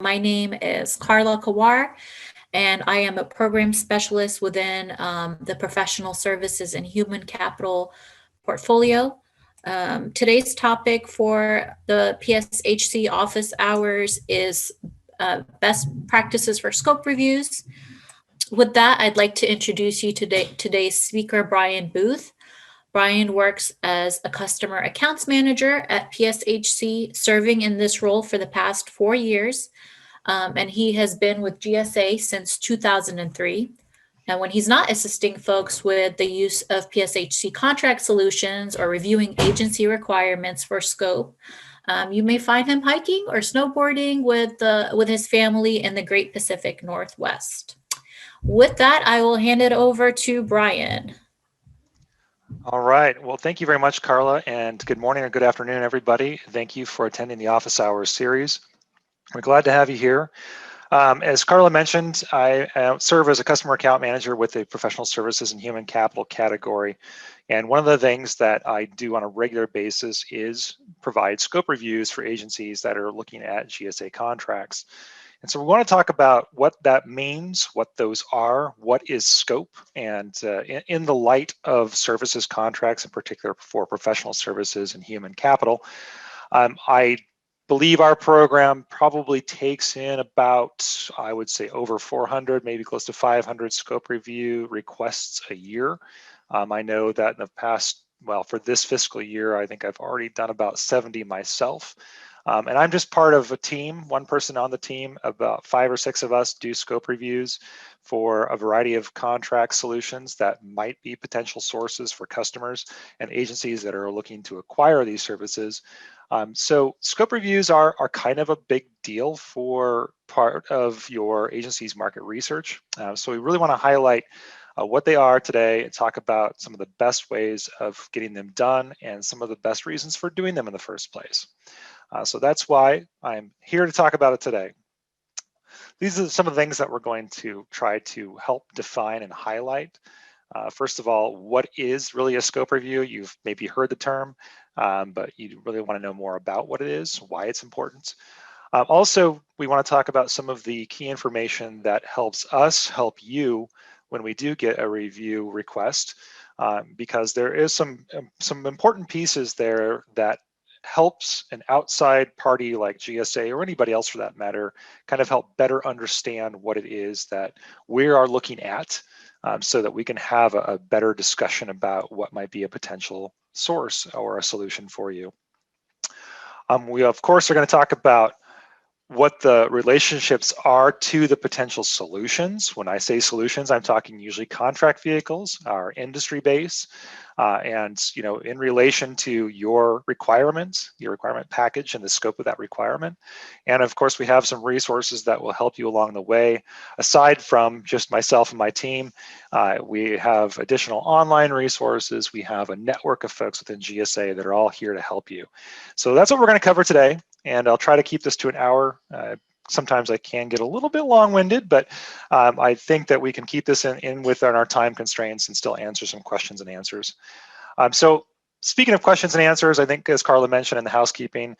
My name is Carla Kawar, and I am a program specialist within the professional services and human capital portfolio. Today's topic for the PSHC office hours is best practices for scope reviews. With that, I'd like to introduce you to today's speaker, Brian Booth. Brian works as a customer accounts manager at PSHC, serving in this role for the past 4 years. And he has been with GSA since 2003. And when he's not assisting folks with the use of PSHC contract solutions or reviewing agency requirements for scope, you may find him hiking or snowboarding with his family in the Great Pacific Northwest. With that, I will hand it over to Brian. All right. Well, thank you very much, Carla, and good morning or good afternoon, everybody. Thank you for attending the Office Hours series. We're glad to have you here. As Carla mentioned, I serve as a customer account manager with the professional services and human capital category. And one of the things that I do on a regular basis is provide scope reviews for agencies that are looking at GSA contracts. And so we want to talk about what that means, what those are, what is scope, and in the light of services contracts, in particular for professional services and human capital, I believe our program probably takes in about, I would say, over 400, maybe close to 500 scope review requests a year. I know that in the past, well, for this fiscal year, I think I've already done about 70 myself. And I'm just part of a team, one person on the team. About 5 or 6 of us do scope reviews for a variety of contract solutions that might be potential sources for customers and agencies that are looking to acquire these services. So scope reviews are kind of a big deal for part of your agency's market research. So we really want to highlight what they are today and talk about some of the best ways of getting them done and some of the best reasons for doing them in the first place. So that's why I'm here to talk about it today. These are some of the things that we're going to try to help define and highlight. First of all, what is really a scope review? You've maybe heard the term, but you really want to know more about what it is, why it's important. Also, we want to talk about some of the key information that helps us help you when we do get a review request, because there is some important pieces there that helps an outside party like GSA or anybody else for that matter kind of help better understand what it is that we are looking at, so that we can have a better discussion about what might be a potential source or a solution for you. We of course are going to talk about what the relationships are to the potential solutions. When I say solutions, I'm talking usually contract vehicles, our industry base, and in relation to your requirements, your requirement package and the scope of that requirement. And of course, we have some resources that will help you along the way. Aside from just myself and my team, we have additional online resources. We have a network of folks within GSA that are all here to help you. So that's what we're going to cover today. And I'll try to keep this to an hour. Sometimes I can get a little bit long-winded, but I think that we can keep this in within our time constraints and still answer some questions and answers. So speaking of questions and answers, I think as Carla mentioned in the housekeeping,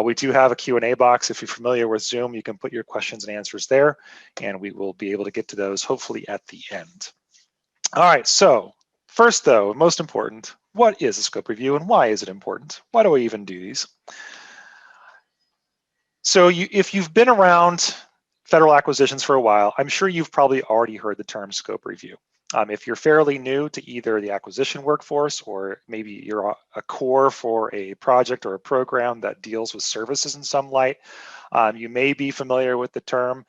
we do have a Q&A box. If you're familiar with Zoom, you can put your questions and answers there, and we will be able to get to those hopefully at the end. All right, so first though, most important, what is a scope review and why is it important? Why do I even do these? So if you've been around federal acquisitions for a while, I'm sure you've probably already heard the term scope review. If you're fairly new to either the acquisition workforce or maybe you're a core for a project or a program that deals with services in some light, you may be familiar with the term.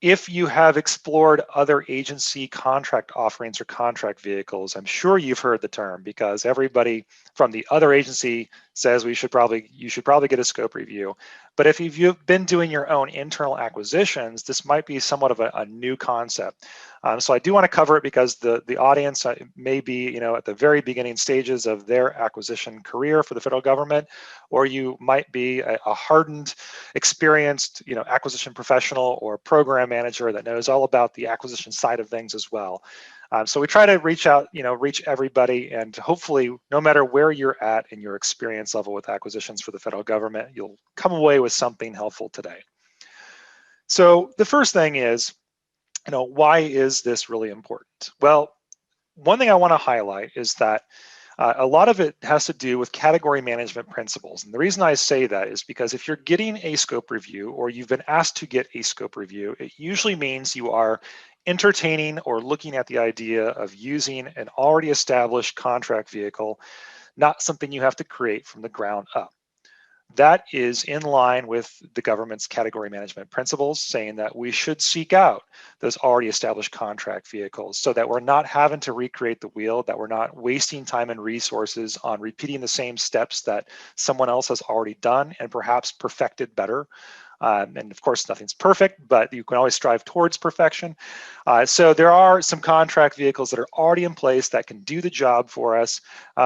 If you have explored other agency contract offerings or contract vehicles, I'm sure you've heard the term because everybody from the other agency says you should probably get a scope review. But if you've been doing your own internal acquisitions, this might be somewhat of a new concept. So I do want to cover it because the audience may be at the very beginning stages of their acquisition career for the federal government, or you might be a hardened, experienced acquisition professional or program manager that knows all about the acquisition side of things as well. So we try to reach everybody, and hopefully, no matter where you're at in your experience level with acquisitions for the federal government, you'll come away with something helpful today. So the first thing is, why is this really important? Well, one thing I want to highlight is that a lot of it has to do with category management principles. And the reason I say that is because if you're getting a scope review or you've been asked to get a scope review, it usually means you are entertaining or looking at the idea of using an already established contract vehicle, not something you have to create from the ground up. That is in line with the government's category management principles, saying that we should seek out those already established contract vehicles so that we're not having to recreate the wheel, that we're not wasting time and resources on repeating the same steps that someone else has already done and perhaps perfected better. And of course, nothing's perfect, but you can always strive towards perfection. So there are some contract vehicles that are already in place that can do the job for us,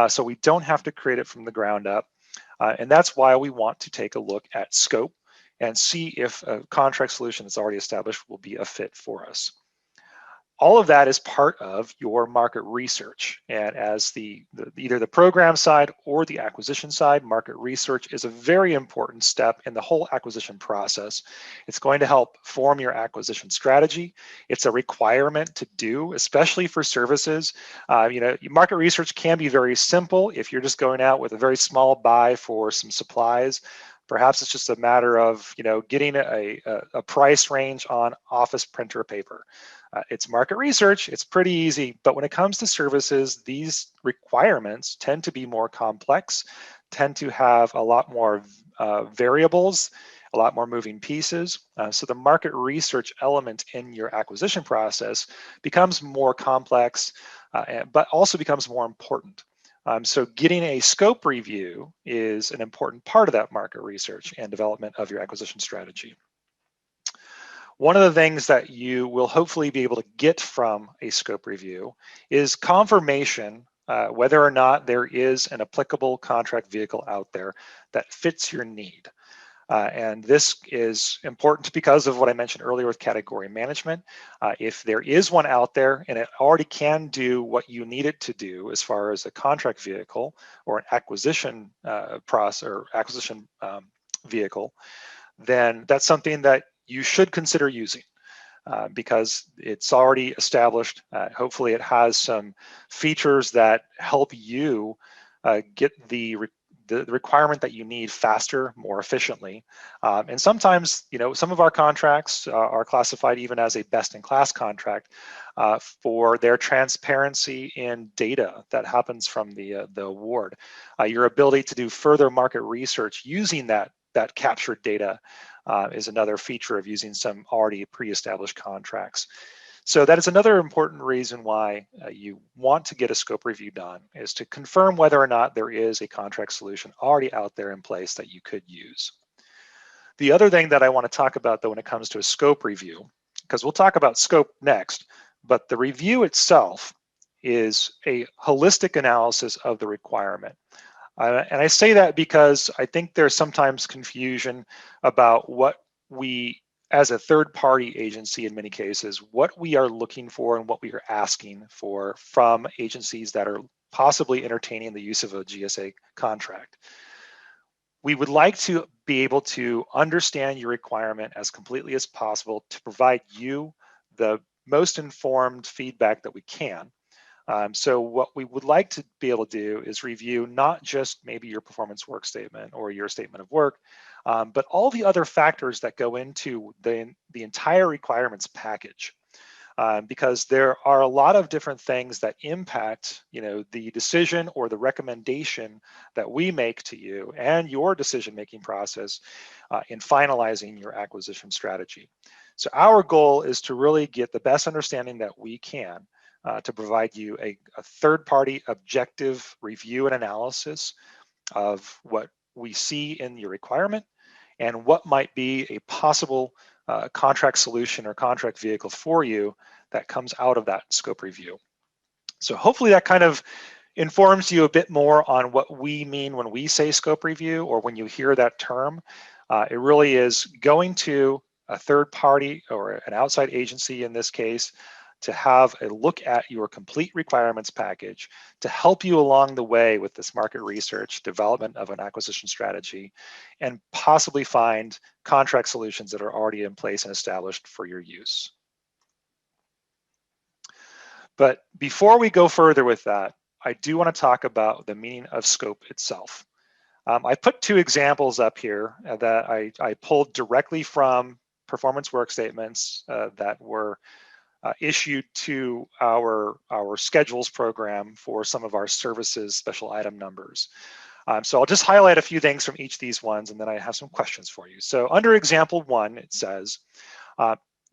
so we don't have to create it from the ground up. And that's why we want to take a look at scope and see if a contract solution that's already established will be a fit for us. All of that is part of your market research. And as either the program side or the acquisition side, market research is a very important step in the whole acquisition process. It's going to help form your acquisition strategy. It's a requirement to do, especially for services. Market research can be very simple if you're just going out with a very small buy for some supplies. Perhaps it's just a matter of getting a price range on office printer paper. It's market research, it's pretty easy, but when it comes to services, these requirements tend to be more complex, tend to have a lot more variables, a lot more moving pieces. So the market research element in your acquisition process becomes more complex, but also becomes more important. So getting a scope review is an important part of that market research and development of your acquisition strategy. One of the things that you will hopefully be able to get from a scope review is confirmation whether or not there is an applicable contract vehicle out there that fits your need. And this is important because of what I mentioned earlier with category management. If there is one out there and it already can do what you need it to do as far as a contract vehicle or an acquisition process or acquisition vehicle, then that's something that you should consider using because it's already established. Hopefully it has some features that help you get the requirement that you need faster, more efficiently. And sometimes, some of our contracts are classified even as a best-in-class contract for their transparency in data that happens from the award. Your ability to do further market research using that captured data is another feature of using some already pre-established contracts. So that is another important reason why you want to get a scope review done, is to confirm whether or not there is a contract solution already out there in place that you could use. The other thing that I want to talk about, though, when it comes to a scope review, because we'll talk about scope next, but the review itself is a holistic analysis of the requirement. And I say that because I think there's sometimes confusion about what we, as a third-party agency in many cases, what we are looking for and what we are asking for from agencies that are possibly entertaining the use of a GSA contract. We would like to be able to understand your requirement as completely as possible to provide you the most informed feedback that we can. So what we would like to be able to do is review not just maybe your performance work statement or your statement of work, but all the other factors that go into the entire requirements package. Because there are a lot of different things that impact, the decision or the recommendation that we make to you and your decision-making process in finalizing your acquisition strategy. So our goal is to really get the best understanding that we can to provide you a third-party objective review and analysis of what we see in your requirement and what might be a possible contract solution or contract vehicle for you that comes out of that scope review. So hopefully that kind of informs you a bit more on what we mean when we say scope review, or when you hear that term. It really is going to a third party or an outside agency in this case to have a look at your complete requirements package to help you along the way with this market research, development of an acquisition strategy, and possibly find contract solutions that are already in place and established for your use. But before we go further with that, I do want to talk about the meaning of scope itself. I put two examples up here that I pulled directly from performance work statements that were issued to our schedules program for some of our services special item numbers. So I'll just highlight a few things from each of these ones, and then I have some questions for you. So under example 1, it says,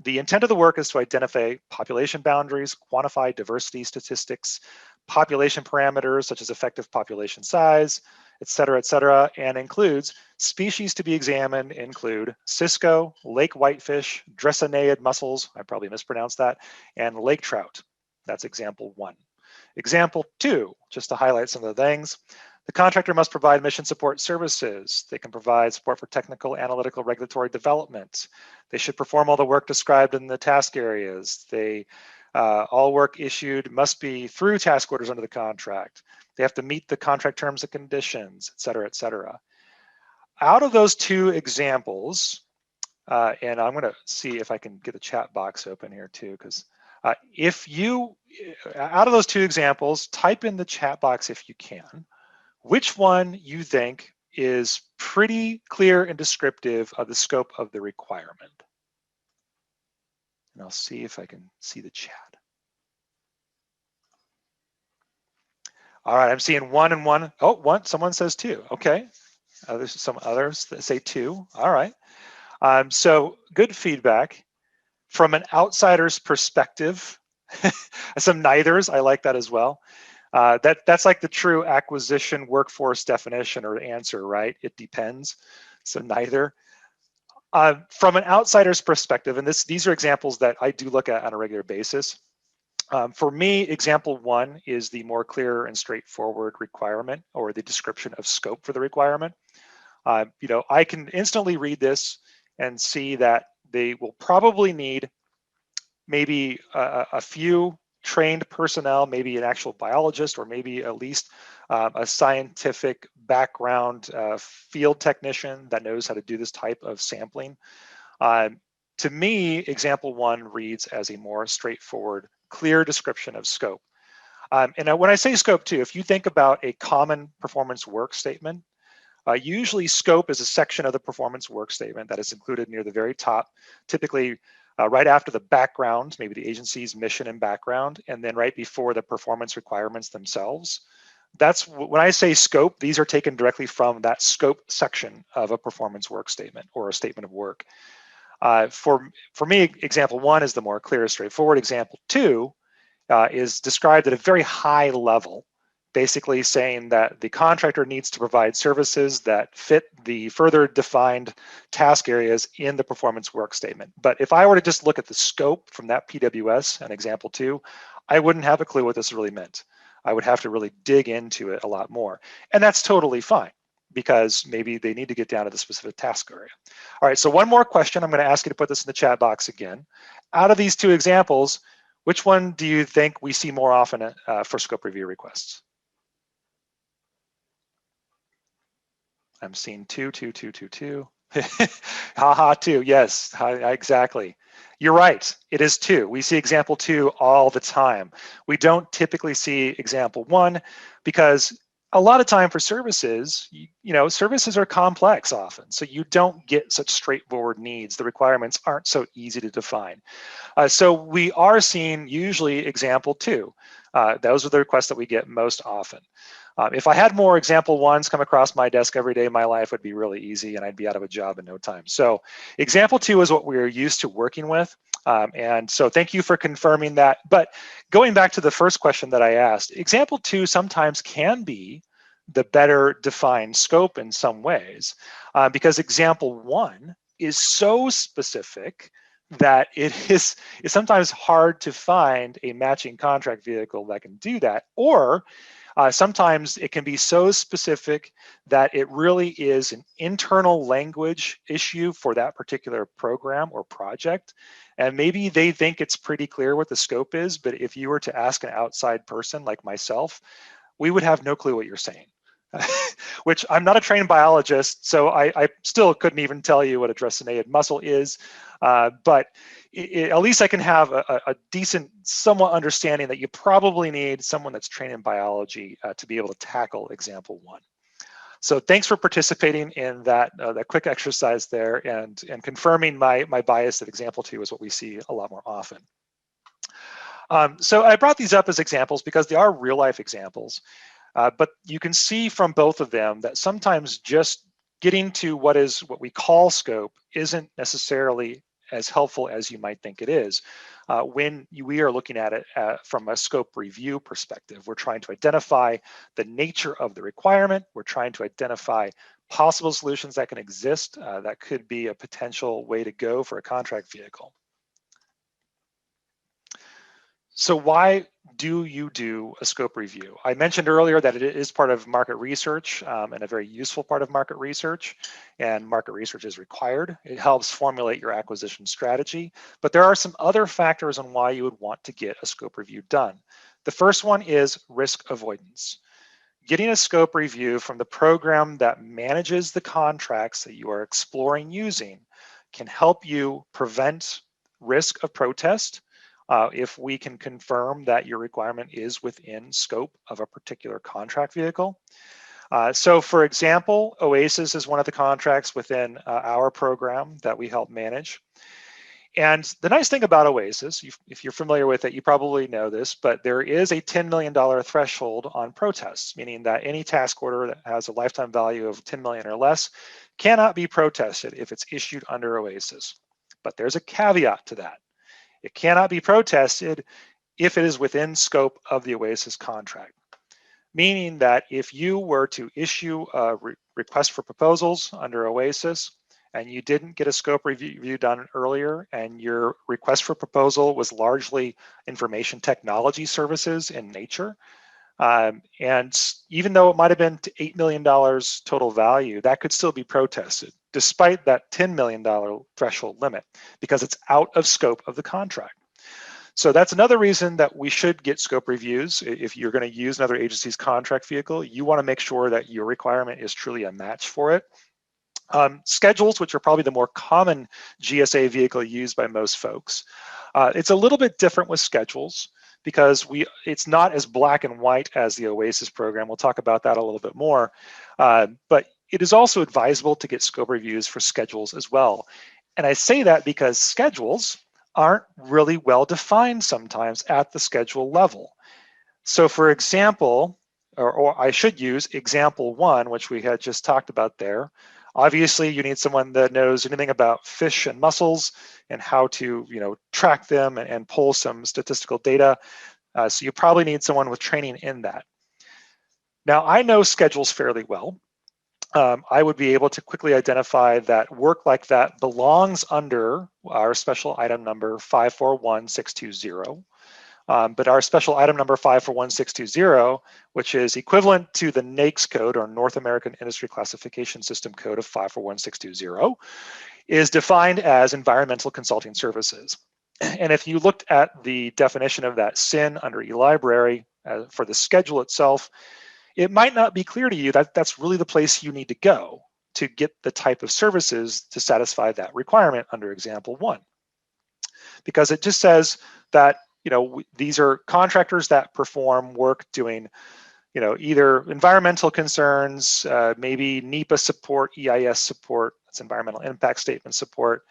the intent of the work is to identify population boundaries, quantify diversity statistics, population parameters such as effective population size, et cetera, and includes species to be examined include cisco, lake whitefish, Dreisseniid mussels, I probably mispronounced that, and lake trout. That's example 1. Example 2, just to highlight some of the things, the contractor must provide mission support services. They can provide support for technical, analytical, regulatory development. They should perform all the work described in the task areas. All work issued must be through task orders under the contract. They have to meet the contract terms and conditions, et cetera, et cetera. Out of those two examples, and I'm gonna see if I can get the chat box open here too, because out of those two examples, type in the chat box if you can, which one you think is pretty clear and descriptive of the scope of the requirement. And I'll see if I can see the chat. All right, I'm seeing 1 and 1. Oh, 1, someone says 2, okay. There's some others that say 2, all right. So good feedback. From an outsider's perspective, some neithers, I like that as well. That's like the true acquisition workforce definition or answer, right? It depends, so neither. From an outsider's perspective, and these are examples that I do look at on a regular basis. For me, example 1 is the more clear and straightforward requirement or the description of scope for the requirement. I can instantly read this and see that they will probably need maybe a few trained personnel, maybe an actual biologist, or maybe at least a scientific background field technician that knows how to do this type of sampling. To me, example 1 reads as a more straightforward, clear description of scope. And when I say scope too, if you think about a common performance work statement, usually scope is a section of the performance work statement that is included near the very top, typically right after the background, maybe the agency's mission and background, and then right before the performance requirements themselves. That's when I say scope, these are taken directly from that scope section of a performance work statement or a statement of work. For me, example 1 is the more clear, straightforward. Example 2 is described at a very high level, basically saying that the contractor needs to provide services that fit the further defined task areas in the performance work statement. But if I were to just look at the scope from that PWS and example 2, I wouldn't have a clue what this really meant. I would have to really dig into it a lot more. And that's totally fine, because maybe they need to get down to the specific task area. All right, so one more question. I'm going to ask you to put this in the chat box again. Out of these two examples, which one do you think we see more often for scope review requests? I'm seeing 2, 2, 2, 2, 2. Haha, 2, yes, exactly. You're right, it is 2. We see example 2 all the time. We don't typically see example 1 because a lot of time for services, services are complex often, so you don't get such straightforward needs. The requirements aren't so easy to define. So we are seeing usually example 2. Those are the requests that we get most often. If I had more example 1s come across my desk every day, my life would be really easy and I'd be out of a job in no time. So example 2 is what we're used to working with. And so thank you for confirming that. But going back to the first question that I asked, example 2 sometimes can be the better defined scope in some ways, because example 1 is so specific that it's sometimes hard to find a matching contract vehicle that can do that. Or Sometimes it can be so specific that it really is an internal language issue for that particular program or project. And maybe they think it's pretty clear what the scope is, but if you were to ask an outside person like myself, we would have no clue what you're saying. Which I'm not a trained biologist, so I still couldn't even tell you what a draceniid muscle is, but at least I can have a decent, somewhat understanding that you probably need someone that's trained in biology to be able to tackle example 1. So thanks for participating in that quick exercise there and confirming my bias that example 2 is what we see a lot more often. So I brought these up as examples because they are real life examples. But you can see from both of them that sometimes just getting to what we call scope isn't necessarily as helpful as you might think it is. When we are looking at it from a scope review perspective, we're trying to identify the nature of the requirement. We're trying to identify possible solutions that can exist that could be a potential way to go for a contract vehicle. So why do you do a scope review? I mentioned earlier that it is part of market research and a very useful part of market research, and market research is required. It helps formulate your acquisition strategy, but there are some other factors on why you would want to get a scope review done. The first one is risk avoidance. Getting a scope review from the program that manages the contracts that you are exploring using can help you prevent risk of protest if we can confirm that your requirement is within scope of a particular contract vehicle. So for example, OASIS is one of the contracts within our program that we help manage. And the nice thing about OASIS, if you're familiar with it, you probably know this, but there is a $10 million threshold on protests, meaning that any task order that has a lifetime value of 10 million or less cannot be protested if it's issued under OASIS. But there's a caveat to that. It cannot be protested if it is within scope of the OASIS contract, meaning that if you were to issue a request for proposals under OASIS and you didn't get a scope review done earlier and your request for proposal was largely information technology services in nature, and even though it might have been $8 million total value, that could still be protested despite that $10 million threshold limit because it's out of scope of the contract. So that's another reason that we should get scope reviews. If you're going to use another agency's contract vehicle, you want to make sure that your requirement is truly a match for it. Schedules, which are probably the more common GSA vehicle used by most folks. It's a little bit different with schedules because it's not as black and white as the OASIS program. We'll talk about that a little bit more. But it is also advisable to get scope reviews for schedules as well. And I say that because schedules aren't really well defined sometimes at the schedule level. So for example, or I should use example 1, which we had just talked about there. Obviously, you need someone that knows anything about fish and mussels and how to, track them and pull some statistical data. So you probably need someone with training in that. Now, I know schedules fairly well. I would be able to quickly identify that work like that belongs under our special item number 541620. But our special item number 541620, which is equivalent to the NAICS code or North American Industry Classification System code of 541620, is defined as environmental consulting services. And if you looked at the definition of that SIN under eLibrary for the schedule itself, it might not be clear to you that that's really the place you need to go to get the type of services to satisfy that requirement under example 1. Because it just says that these are contractors that perform work doing, either environmental concerns, maybe NEPA support, EIS support, that's environmental impact statement support,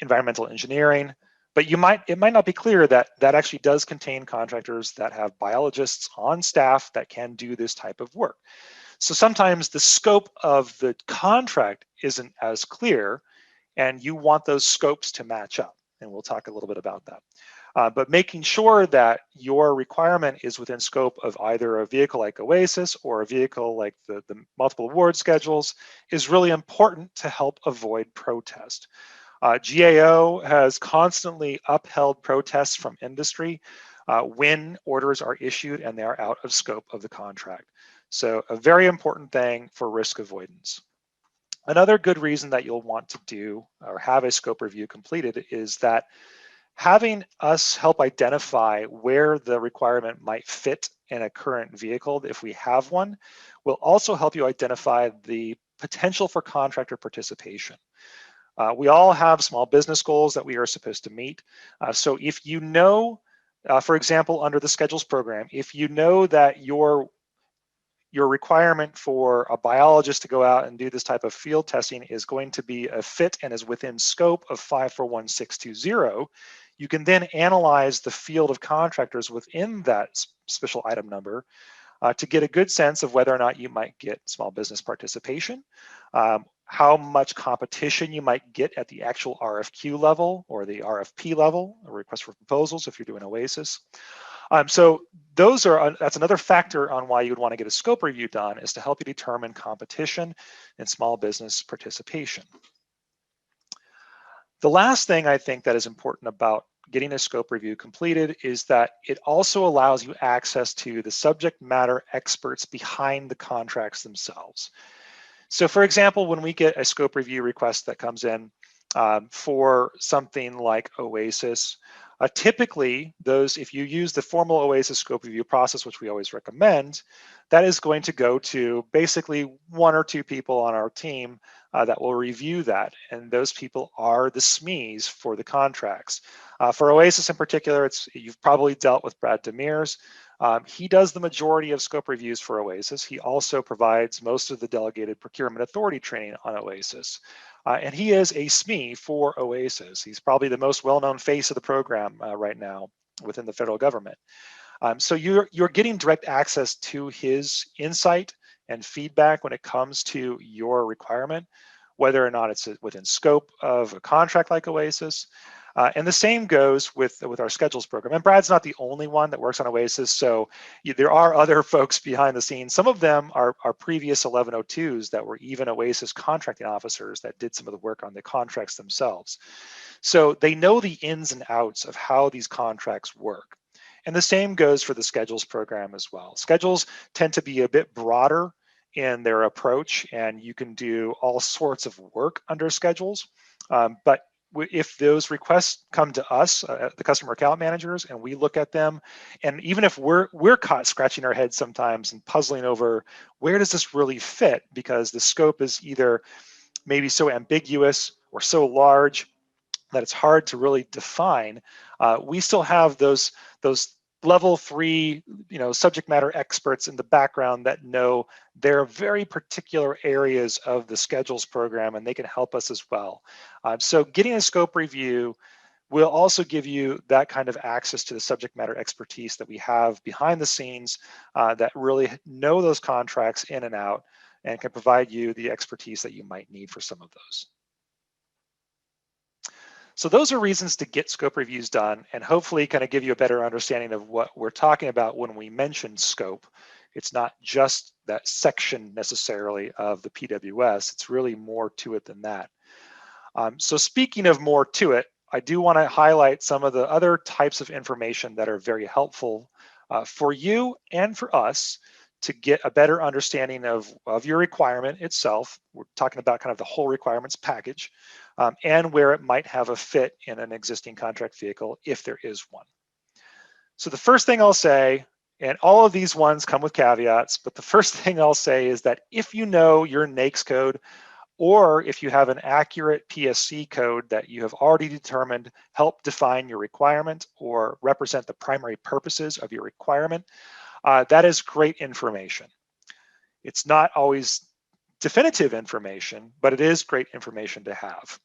environmental engineering. But it might not be clear that that actually does contain contractors that have biologists on staff that can do this type of work. So sometimes the scope of the contract isn't as clear, and you want those scopes to match up. And we'll talk a little bit about that. But making sure that your requirement is within scope of either a vehicle like OASIS or a vehicle like the multiple award schedules is really important to help avoid protest. GAO has constantly upheld protests from industry when orders are issued and they are out of scope of the contract. So a very important thing for risk avoidance. Another good reason that you'll want to do or have a scope review completed is that having us help identify where the requirement might fit in a current vehicle, if we have one, will also help you identify the potential for contractor participation. We all have small business goals that we are supposed to meet. So if you know, for example, under the schedules program, if you know that your requirement for a biologist to go out and do this type of field testing is going to be a fit and is within scope of 541620, you can then analyze the field of contractors within that special item number to get a good sense of whether or not you might get small business participation, how much competition you might get at the actual RFQ level or the RFP level, a request for proposals if you're doing OASIS. So that's another factor on why you would want to get a scope review done, is to help you determine competition and small business participation. The last thing I think that is important about getting a scope review completed is that it also allows you access to the subject matter experts behind the contracts themselves. So for example, when we get a scope review request that comes in for something like OASIS, typically if you use the formal OASIS scope review process, which we always recommend, that is going to go to basically 1 or 2 people on our team that will review that. And those people are the SMEs for the contracts. For OASIS in particular, you've probably dealt with Brad Demers. He does the majority of scope reviews for OASIS. He also provides most of the delegated procurement authority training on OASIS. And he is a SME for OASIS. He's probably the most well-known face of the program right now within the federal government. So you're getting direct access to his insight and feedback when it comes to your requirement, whether or not it's within scope of a contract like OASIS. And the same goes with our schedules program. And Brad's not the only one that works on OASIS, so there are other folks behind the scenes. Some of them are previous 1102s that were even OASIS contracting officers that did some of the work on the contracts themselves. So they know the ins and outs of how these contracts work. And the same goes for the schedules program as well. Schedules tend to be a bit broader in their approach, and you can do all sorts of work under schedules. But if those requests come to us, the customer account managers, and we look at them, and even if we're caught scratching our heads sometimes and puzzling over where does this really fit, because the scope is either maybe so ambiguous or so large that it's hard to really define, we still have those level 3, subject matter experts in the background that know their very particular areas of the schedules program, and they can help us as well. So getting a scope review will also give you that kind of access to the subject matter expertise that we have behind the scenes that really know those contracts in and out and can provide you the expertise that you might need for some of those. So those are reasons to get scope reviews done, and hopefully kind of give you a better understanding of what we're talking about when we mention scope. It's not just that section necessarily of the PWS, it's really more to it than that. So speaking of more to it, I do want to highlight some of the other types of information that are very helpful for you and for us to get a better understanding of your requirement itself. We're talking about kind of the whole requirements package, and where it might have a fit in an existing contract vehicle if there is one. So the first thing I'll say, and all of these ones come with caveats, but the first thing I'll say is that if you know your NAICS code, or if you have an accurate PSC code that you have already determined help define your requirement or represent the primary purposes of your requirement, that is great information. It's not always definitive information, but it is great information to have.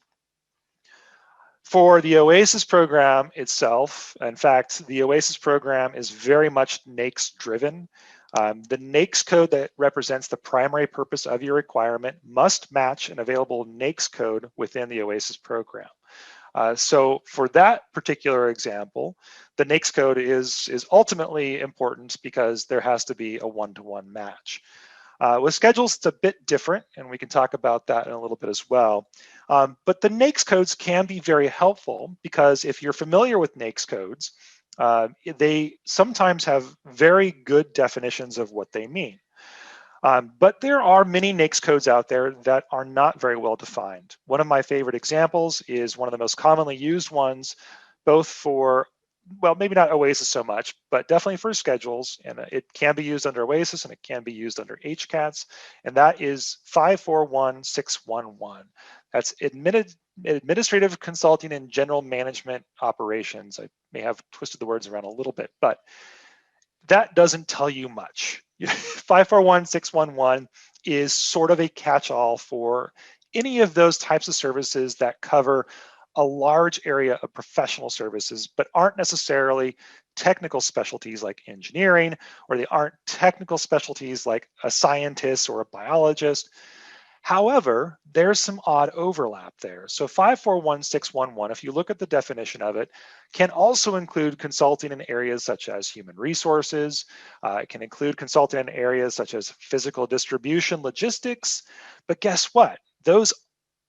For the OASIS program itself, in fact, the OASIS program is very much NAICS driven. The NAICS code that represents the primary purpose of your requirement must match an available NAICS code within the OASIS program. So for that particular example, the NAICS code is ultimately important because there has to be a one-to-one match. With schedules, it's a bit different, and we can talk about that in a little bit as well. But the NAICS codes can be very helpful because if you're familiar with NAICS codes, They sometimes have very good definitions of what they mean. But there are many NAICS codes out there that are not very well defined. One of my favorite examples is one of the most commonly used ones, both for, well, maybe not OASIS so much, but definitely for schedules. And it can be used under OASIS and it can be used under HCATS. And that is 541611. That's Administrative Consulting and General Management Operations. I may have twisted the words around a little bit, but that doesn't tell you much. 541611 is sort of a catch-all for any of those types of services that cover a large area of professional services, but aren't necessarily technical specialties like engineering, or they aren't technical specialties like a scientist or a biologist. However, there's some odd overlap there. So 541611, if you look at the definition of it, can also include consulting in areas such as human resources. It can include consulting in areas such as physical distribution, logistics. But guess what? Those,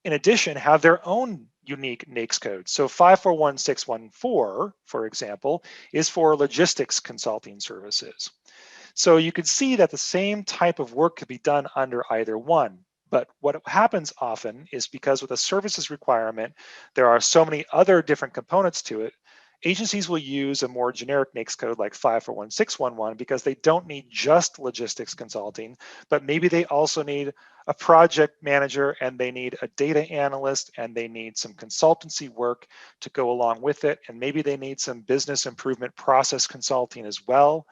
in addition, have their own unique NAICS code. So 541614, for example, is for logistics consulting services. So you can see that the same type of work could be done under either one. But what happens often is because with a services requirement, there are so many other different components to it, agencies will use a more generic NAICS code like 541611 because they don't need just logistics consulting, but maybe they also need a project manager and they need a data analyst and they need some consultancy work to go along with it. And maybe they need some business improvement process consulting as well.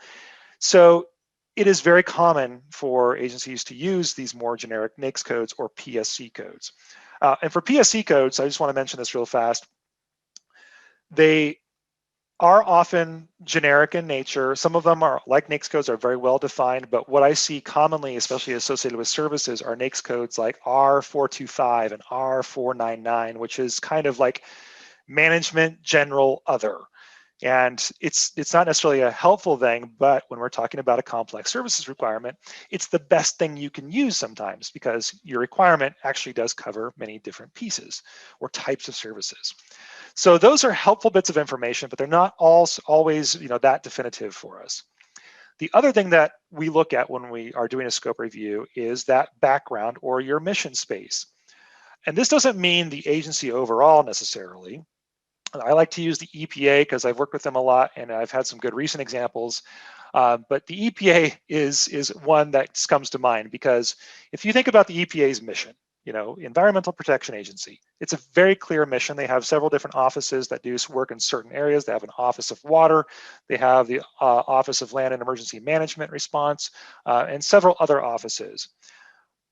So it is very common for agencies to use these more generic NAICS codes or PSC codes. And for PSC codes, I just want to mention this real fast. They are often generic in nature. Some of them are, like NAICS codes, are very well defined, but what I see commonly, especially associated with services, are NAICS codes like R425 and R499, which is kind of like management general other. And it's not necessarily a helpful thing, but when we're talking about a complex services requirement, it's the best thing you can use sometimes because your requirement actually does cover many different pieces or types of services. So those are helpful bits of information, but they're not always that definitive for us. The other thing that we look at when we are doing a scope review is that background or your mission space. And this doesn't mean the agency overall necessarily. I like to use the EPA because I've worked with them a lot and I've had some good recent examples. But the EPA is one that comes to mind because if you think about the EPA's mission, Environmental Protection Agency, it's a very clear mission. They have several different offices that do work in certain areas. They have an Office of Water, they have the Office of Land and Emergency Management Response, and several other offices.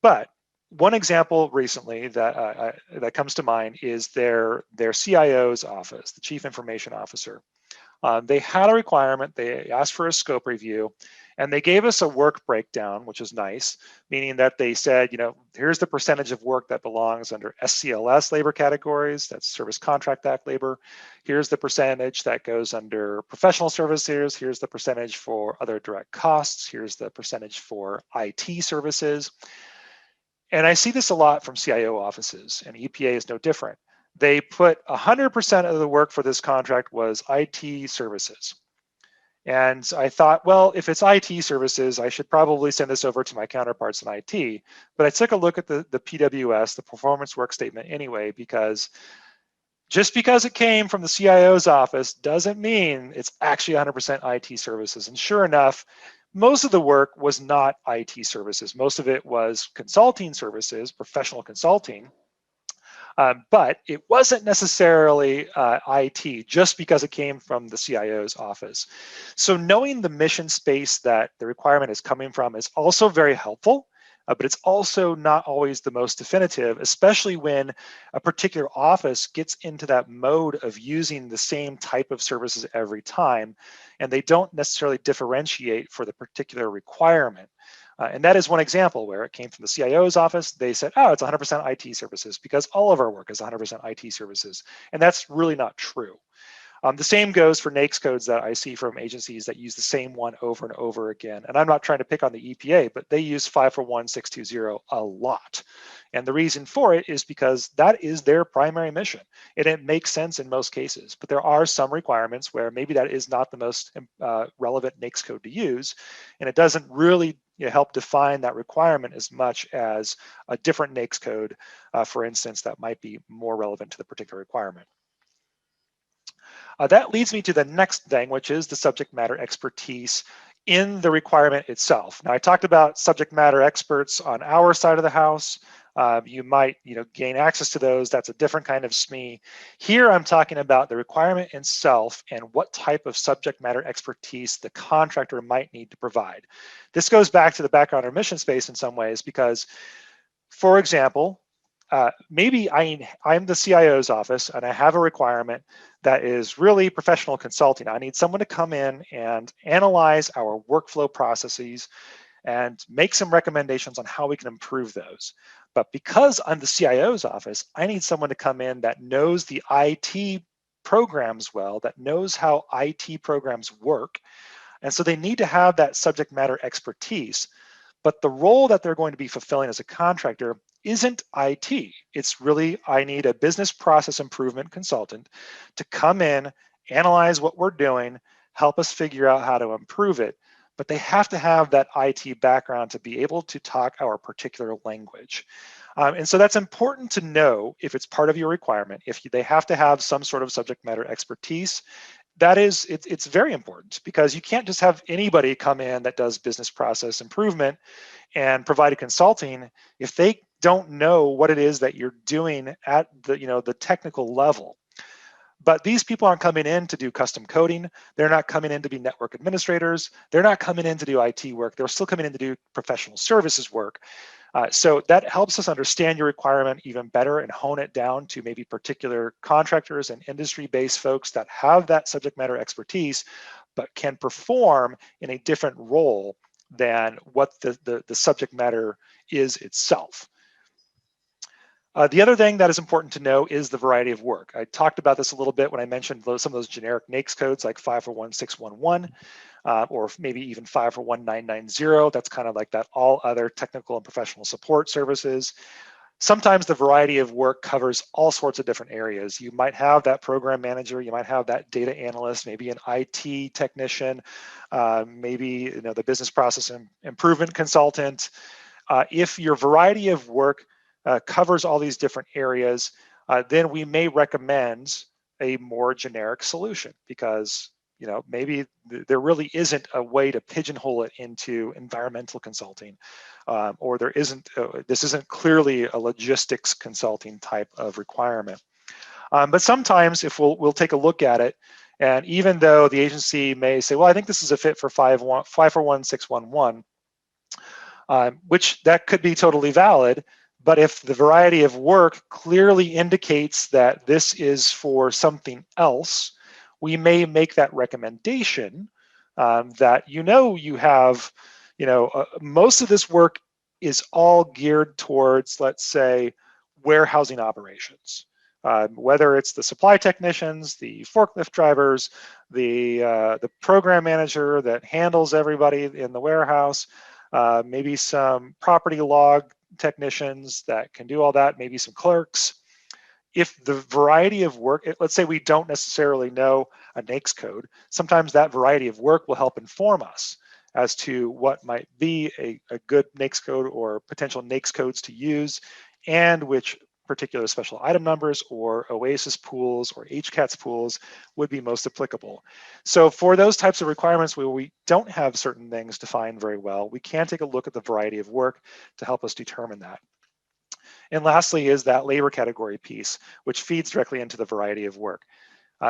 But one example recently that comes to mind is their CIO's office, the Chief Information Officer. They had a requirement, they asked for a scope review, and they gave us a work breakdown, which is nice, meaning that they said, here's the percentage of work that belongs under SCLS labor categories, that's Service Contract Act labor. Here's the percentage that goes under professional services. Here's the percentage for other direct costs. Here's the percentage for IT services. And I see this a lot from CIO offices, and EPA is no different. They put 100% of the work for this contract was IT services. And I thought, well, if it's IT services, I should probably send this over to my counterparts in IT. But I took a look at the PWS, the performance work statement anyway, because just because it came from the CIO's office doesn't mean it's actually 100% IT services. And sure enough, most of the work was not IT services. Most of it was consulting services, professional consulting, but it wasn't necessarily IT just because it came from the CIO's office. So knowing the mission space that the requirement is coming from is also very helpful, but it's also not always the most definitive, especially when a particular office gets into that mode of using the same type of services every time, and they don't necessarily differentiate for the particular requirement. And that is one example where it came from the CIO's office. They said, oh, it's 100% IT services because all of our work is 100% IT services. And that's really not true. The same goes for NAICS codes that I see from agencies that use the same one over and over again. And I'm not trying to pick on the EPA, but they use 541620 a lot. And the reason for it is because that is their primary mission. And it makes sense in most cases. But there are some requirements where maybe that is not the most relevant NAICS code to use. And it doesn't really help define that requirement as much as a different NAICS code, for instance, that might be more relevant to the particular requirement. That leads me to the next thing, which is the subject matter expertise in the requirement itself. Now, I talked about subject matter experts on our side of the house. You might gain access to those. That's a different kind of SME. Here, I'm talking about the requirement itself and what type of subject matter expertise the contractor might need to provide. This goes back to the background or mission space in some ways because, for example, maybe I'm the CIO's office and I have a requirement that is really professional consulting. I need someone to come in and analyze our workflow processes and make some recommendations on how we can improve those. But because I'm the CIO's office, I need someone to come in that knows the IT programs well, that knows how IT programs work. And so they need to have that subject matter expertise. But the role that they're going to be fulfilling as a contractor isn't IT. It's really, I need a business process improvement consultant to come in, analyze what we're doing, help us figure out how to improve it. But they have to have that IT background to be able to talk our particular language. And so that's important to know if it's part of your requirement. If they have to have some sort of subject matter expertise, it's very important because you can't just have anybody come in that does business process improvement and provide a consulting if they don't know what it is that you're doing at the technical level. But these people aren't coming in to do custom coding. They're not coming in to be network administrators. They're not coming in to do IT work. They're still coming in to do professional services work. So that helps us understand your requirement even better and hone it down to maybe particular contractors and industry-based folks that have that subject matter expertise, but can perform in a different role than what the subject matter is itself. The other thing that is important to know is the variety of work. I talked about this a little bit when I mentioned some of those generic NAICS codes like 541611 or maybe even 541990. That's kind of like that all other technical and professional support services. Sometimes the variety of work covers all sorts of different areas. You might have that program manager, you might have that data analyst, maybe an IT technician, maybe the business process improvement consultant. If your variety of work covers all these different areas, then we may recommend a more generic solution because maybe there really isn't a way to pigeonhole it into environmental consulting, or this isn't clearly a logistics consulting type of requirement. But sometimes if we'll take a look at it, and even though the agency may say, well, I think this is a fit for 541611, which that could be totally valid, but if the variety of work clearly indicates that this is for something else, we may make that recommendation that you have, most of this work is all geared towards, let's say, warehousing operations. Whether it's the supply technicians, the forklift drivers, the program manager that handles everybody in the warehouse, maybe some property log technicians that can do all that, maybe some clerks. If the variety of work, let's say we don't necessarily know a NAICS code, sometimes that variety of work will help inform us as to what might be a good NAICS code or potential NAICS codes to use, and which particular special item numbers or OASIS pools or HCATS pools would be most applicable. So for those types of requirements where we don't have certain things defined very well, we can take a look at the variety of work to help us determine that. And lastly is that labor category piece, which feeds directly into the variety of work.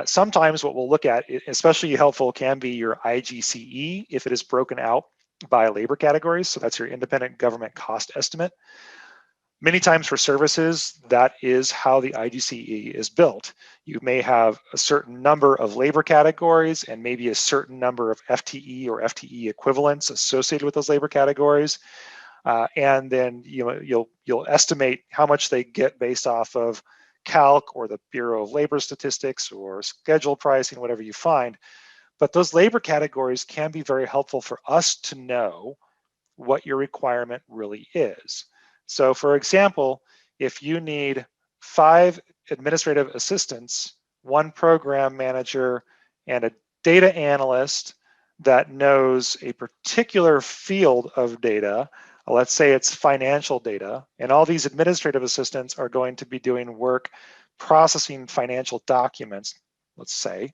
Sometimes what we'll look at, especially helpful, can be your IGCE if it is broken out by labor categories. So that's your independent government cost estimate. Many times for services, that is how the IGCE is built. You may have a certain number of labor categories and maybe a certain number of FTE or FTE equivalents associated with those labor categories. And then you'll estimate how much they get based off of Calc or the Bureau of Labor Statistics or schedule pricing, whatever you find. But those labor categories can be very helpful for us to know what your requirement really is. So for example, if you need 5 administrative assistants, 1 program manager, and a data analyst that knows a particular field of data, let's say it's financial data, and all these administrative assistants are going to be doing work processing financial documents, let's say,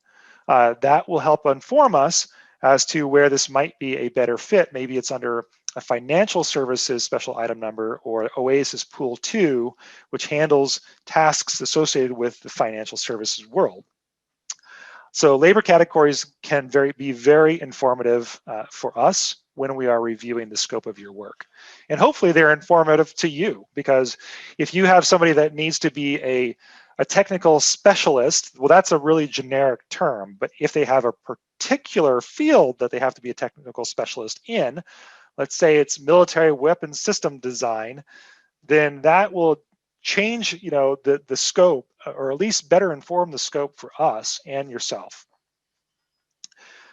that will help inform us as to where this might be a better fit. Maybe it's under a financial services special item number or OASIS Pool 2, which handles tasks associated with the financial services world. So labor categories can be very informative for us when we are reviewing the scope of your work. And hopefully they're informative to you, because if you have somebody that needs to be a technical specialist, well, that's a really generic term. But if they have a particular field that they have to be a technical specialist in, let's say it's military weapon system design, then that will change, the scope, or at least better inform the scope for us and yourself.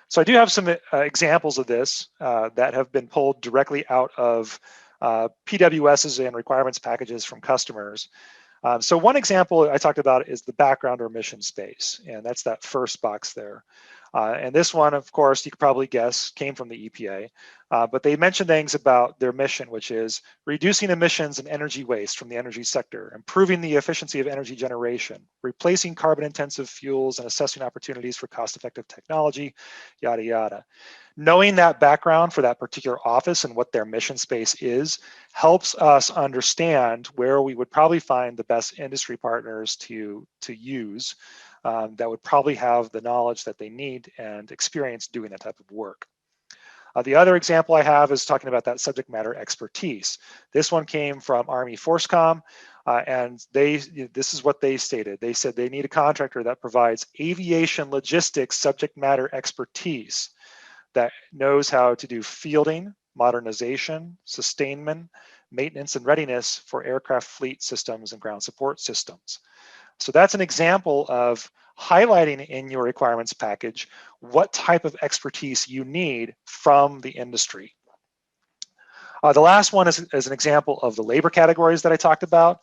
So I do have some examples of this that have been pulled directly out of PWSs and requirements packages from customers. So one example I talked about is the background or mission space, and that's that first box there. And this one, of course, you could probably guess came from the EPA, but they mentioned things about their mission, which is reducing emissions and energy waste from the energy sector, improving the efficiency of energy generation, replacing carbon-intensive fuels, and assessing opportunities for cost-effective technology, yada, yada. Knowing that background for that particular office and what their mission space is helps us understand where we would probably find the best industry partners to use that would probably have the knowledge that they need and experience doing that type of work. The other example I have is talking about that subject matter expertise. This one came from Army ForceCom, and this is what they stated. They said they need a contractor that provides aviation logistics subject matter expertise, that knows how to do fielding, modernization, sustainment, maintenance, and readiness for aircraft fleet systems and ground support systems. So that's an example of highlighting in your requirements package what type of expertise you need from the industry. The last one is an example of the labor categories that I talked about.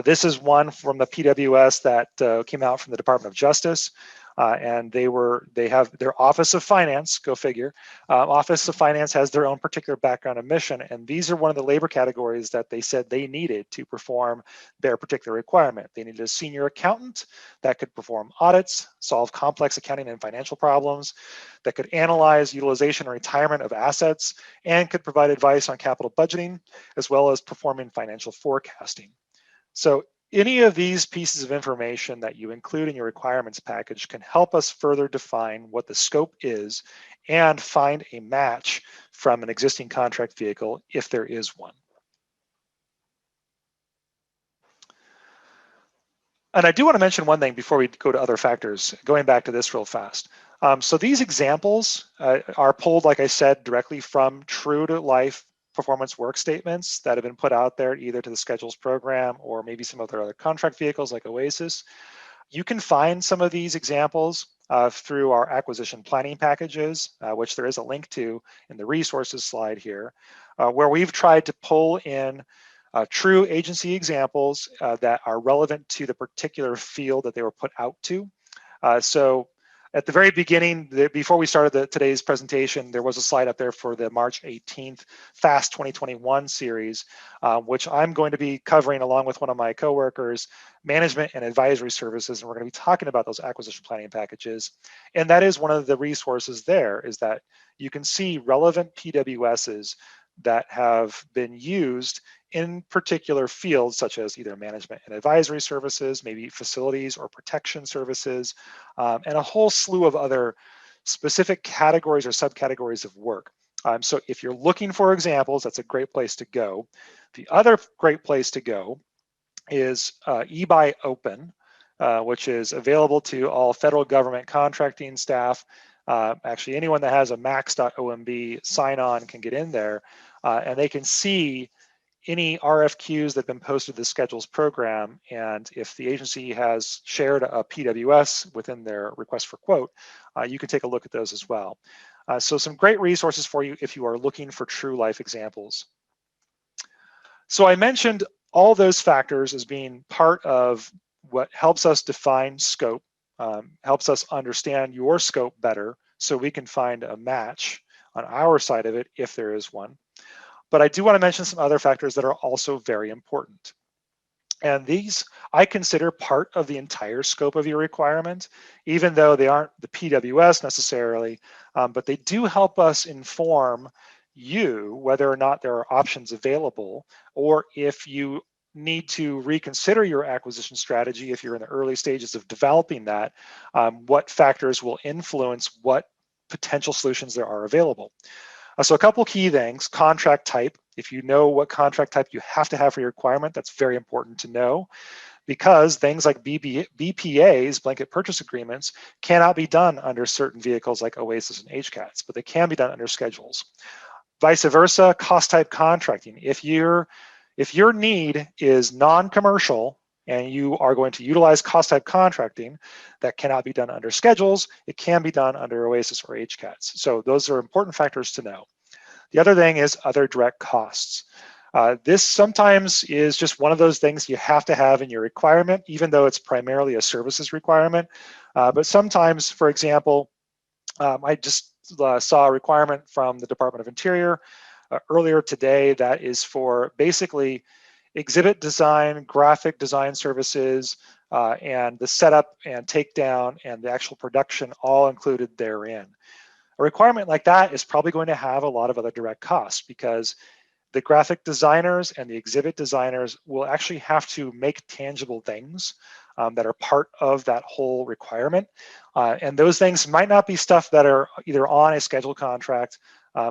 This is one from the PWS that came out from the Department of Justice. And they have their Office of Finance, go figure. Office of Finance has their own particular background and mission, and these are one of the labor categories that they said they needed to perform their particular requirement. They needed a senior accountant that could perform audits, solve complex accounting and financial problems, that could analyze utilization and retirement of assets, and could provide advice on capital budgeting, as well as performing financial forecasting. So any of these pieces of information that you include in your requirements package can help us further define what the scope is and find a match from an existing contract vehicle if there is one. And I do want to mention one thing before we go to other factors, going back to this real fast. So these examples are pulled, like I said, directly from true to life performance work statements that have been put out there either to the schedules program or maybe some of their other contract vehicles like OASIS. You can find some of these examples through our acquisition planning packages, which there is a link to in the resources slide here, where we've tried to pull in true agency examples that are relevant to the particular field that they were put out to. So at the very beginning, before we started today's presentation, there was a slide up there for the March 18th FAST 2021 series, which I'm going to be covering along with one of my coworkers, management and advisory services, and we're going to be talking about those acquisition planning packages. And that is one of the resources there, is that you can see relevant PWSs that have been used in particular fields such as either management and advisory services, maybe facilities or protection services, and a whole slew of other specific categories or subcategories of work. So if you're looking for examples, that's a great place to go. The other great place to go is eBuy Open, which is available to all federal government contracting staff. Actually, anyone that has a max.omb sign-on can get in there, and they can see any RFQs that have been posted to the schedules program, and if the agency has shared a PWS within their request for quote, you can take a look at those as well. So some great resources for you if you are looking for true life examples. So I mentioned all those factors as being part of what helps us define scope, helps us understand your scope better so we can find a match on our side of it if there is one. But I do want to mention some other factors that are also very important. And these I consider part of the entire scope of your requirement, even though they aren't the PWS necessarily, but they do help us inform you whether or not there are options available, or if you need to reconsider your acquisition strategy if you're in the early stages of developing that, what factors will influence what potential solutions there are available. So a couple key things: contract type. If you know what contract type you have to have for your requirement, that's very important to know, because things like BPAs, blanket purchase agreements, cannot be done under certain vehicles like OASIS and HCATs, but they can be done under schedules. Vice versa, cost type contracting. If your need is non-commercial and you are going to utilize cost type contracting, that cannot be done under schedules. It can be done under OASIS or HCATs. So those are important factors to know. The other thing is other direct costs. This sometimes is just one of those things you have to have in your requirement, even though it's primarily a services requirement. But sometimes, for example, I just saw a requirement from the Department of Interior earlier today that is for basically exhibit design, graphic design services, and the setup and takedown and the actual production all included therein. A requirement like that is probably going to have a lot of other direct costs, because the graphic designers and the exhibit designers will actually have to make tangible things that are part of that whole requirement. And those things might not be stuff that are either on a scheduled contract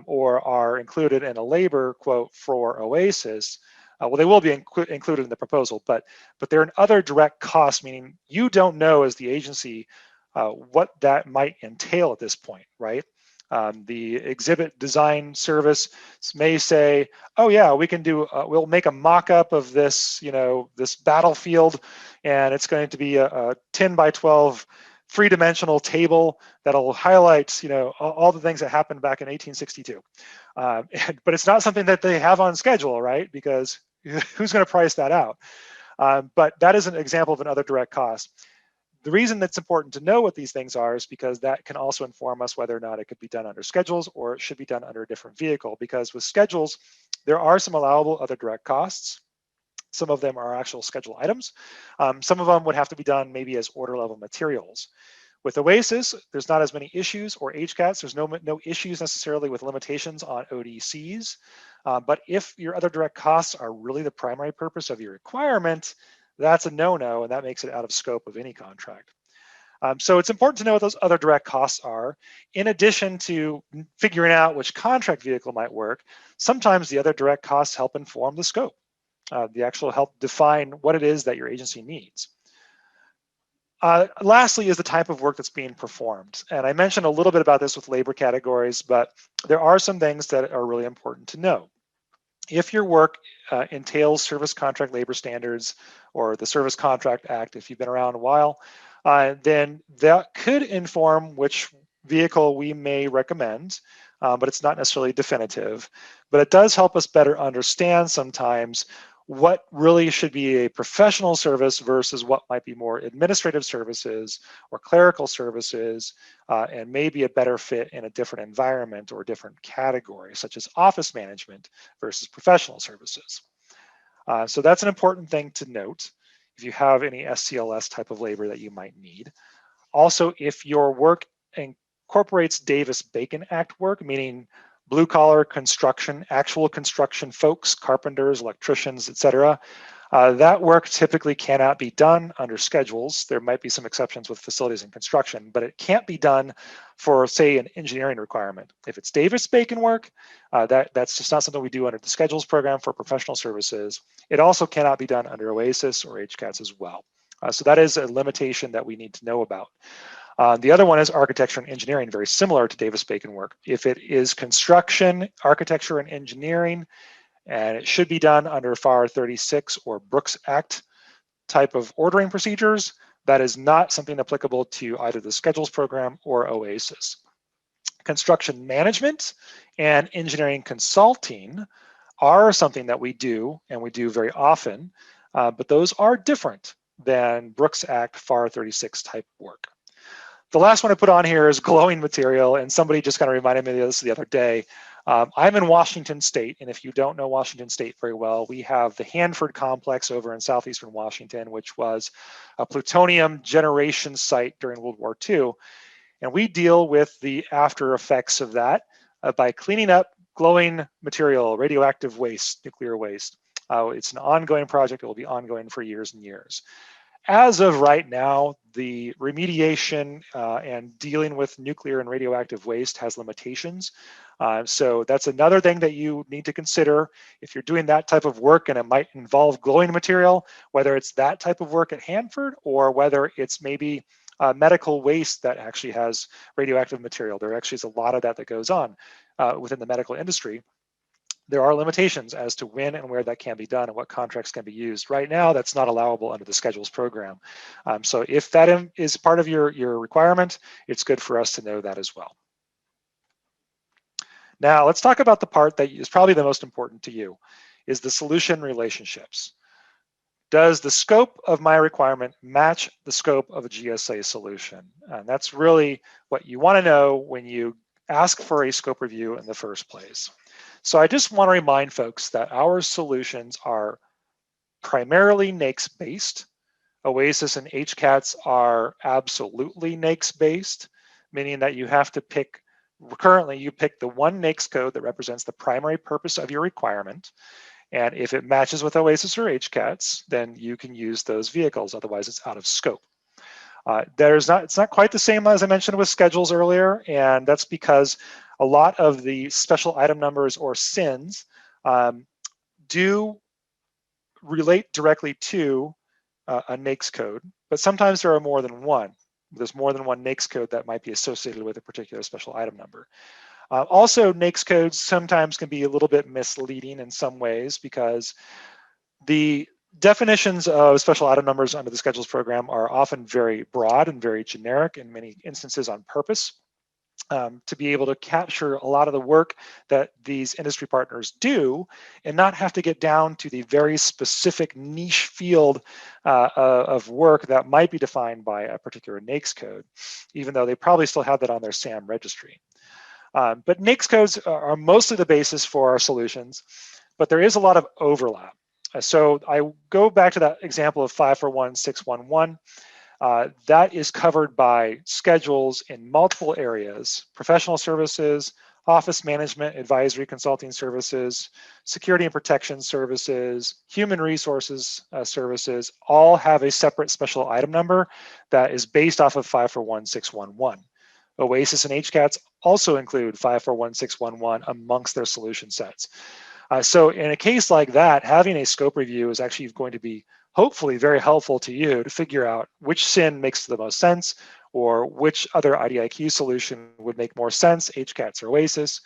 or are included in a labor quote for OASIS. Well, they will be included in the proposal, but they're in other direct costs, meaning you don't know as the agency what that might entail at this point, right? The exhibit design service may say, oh yeah, we can do, we'll make a mock-up of this, this battlefield, and it's going to be a 10 by 12 three-dimensional table that'll highlight, all the things that happened back in 1862. But it's not something that they have on schedule, right? Because who's going to price that out? But that is an example of another direct cost. The reason that's important to know what these things are is because that can also inform us whether or not it could be done under schedules or it should be done under a different vehicle. Because with schedules, there are some allowable other direct costs. Some of them are actual schedule items. Some of them would have to be done maybe as order level materials. With OASIS, there's not as many issues, or HCATs, there's no issues necessarily with limitations on ODCs. But if your other direct costs are really the primary purpose of your requirement, that's a no-no, and that makes it out of scope of any contract. So it's important to know what those other direct costs are. In addition to figuring out which contract vehicle might work, sometimes the other direct costs help inform the scope. They actually help define what it is that your agency needs. Lastly is the type of work that's being performed. And I mentioned a little bit about this with labor categories, but there are some things that are really important to know. If your work entails service contract labor standards or the Service Contract Act, if you've been around a while, then that could inform which vehicle we may recommend, but it's not necessarily definitive. But it does help us better understand sometimes what really should be a professional service versus what might be more administrative services or clerical services, and maybe a better fit in a different environment or different category, such as office management versus professional services. So that's an important thing to note if you have any SCLS type of labor that you might need. Also, if your work incorporates Davis-Bacon Act work, meaning blue collar construction, actual construction folks, carpenters, electricians, etc. That work typically cannot be done under schedules. There might be some exceptions with facilities and construction, but it can't be done for, say, an engineering requirement. If it's Davis-Bacon work, that's just not something we do under the schedules program for professional services. It also cannot be done under OASIS or HCATs as well. So that is a limitation that we need to know about. The other one is architecture and engineering, very similar to Davis-Bacon work. If it is construction, architecture, and engineering, And it should be done under FAR 36 or Brooks Act type of ordering procedures. That is not something applicable to either the Schedules program or OASIS. Construction management and engineering consulting are something that we do, and we do very often, but those are different than Brooks Act FAR 36 type work. The last one I put on here is glowing material, and somebody just kind of reminded me of this the other day. I'm in Washington State, and if you don't know Washington State very well, we have the Hanford Complex over in southeastern Washington, which was a plutonium generation site during World War II. And we deal with the after effects of that by cleaning up glowing material, radioactive waste, nuclear waste. It's an ongoing project. It will be ongoing for years and years. As of right now, the remediation and dealing with nuclear and radioactive waste has limitations. So that's another thing that you need to consider if you're doing that type of work, and it might involve glowing material, whether it's that type of work at Hanford or whether it's maybe medical waste that actually has radioactive material. There actually is a lot of that goes on within the medical industry. There are limitations as to when and where that can be done and what contracts can be used. Right now, that's not allowable under the Schedules program. So if that is part of your requirement, it's good for us to know that as well. Now, let's talk about the part that is probably the most important to you, is the solution relationships. Does the scope of my requirement match the scope of a GSA solution? And that's really what you want to know when you ask for a scope review in the first place. So I just want to remind folks that our solutions are primarily NAICS based. OASIS and HCATS are absolutely NAICS based, meaning that you have to pick, currently you pick the one NAICS code that represents the primary purpose of your requirement. And if it matches with OASIS or HCATS, then you can use those vehicles, otherwise it's out of scope. It's not quite the same as I mentioned with schedules earlier, and that's because a lot of the special item numbers or SINs do relate directly to a NAICS code, but sometimes there are more than one. There's more than one NAICS code that might be associated with a particular special item number. Also, NAICS codes sometimes can be a little bit misleading in some ways because the definitions of special item numbers under the Schedules program are often very broad and very generic, in many instances on purpose, to be able to capture a lot of the work that these industry partners do and not have to get down to the very specific niche field of work that might be defined by a particular NAICS code, even though they probably still have that on their SAM registry. But NAICS codes are mostly the basis for our solutions, but there is a lot of overlap. So I go back to that example of 541611. That is covered by schedules in multiple areas: professional services, office management, advisory consulting services, security and protection services, human resources services, all have a separate special item number that is based off of 541611. OASIS and HCATS also include 541611 amongst their solution sets. So in a case like that, having a scope review is actually going to be hopefully very helpful to you to figure out which SIN makes the most sense, or which other IDIQ solution would make more sense, HCATS or OASIS,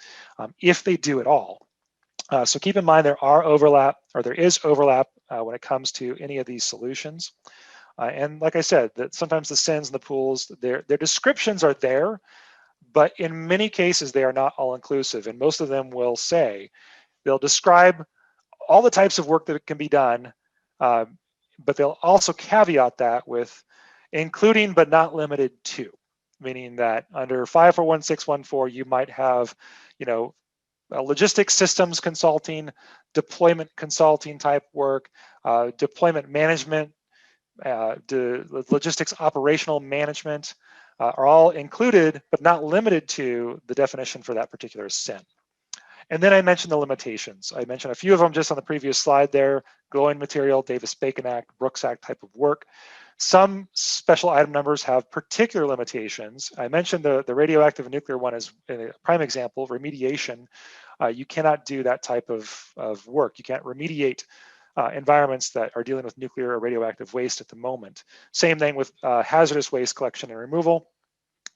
if they do at all. So keep in mind there is overlap when it comes to any of these solutions. And like I said, that sometimes the SINs and the pools, their descriptions are there, but in many cases they are not all inclusive, and most of them will say, they'll describe all the types of work that can be done, but they'll also caveat that with including but not limited to, meaning that under 541614 you might have, logistics systems consulting, deployment consulting type work, deployment management, logistics operational management are all included but not limited to the definition for that particular SIN. And then I mentioned the limitations. I mentioned a few of them just on the previous slide there: glowing material, Davis-Bacon Act, Brooks Act type of work. Some special item numbers have particular limitations. I mentioned the radioactive and nuclear one as a prime example. Remediation, you cannot do that type of work. You can't remediate environments that are dealing with nuclear or radioactive waste at the moment. Same thing with hazardous waste collection and removal.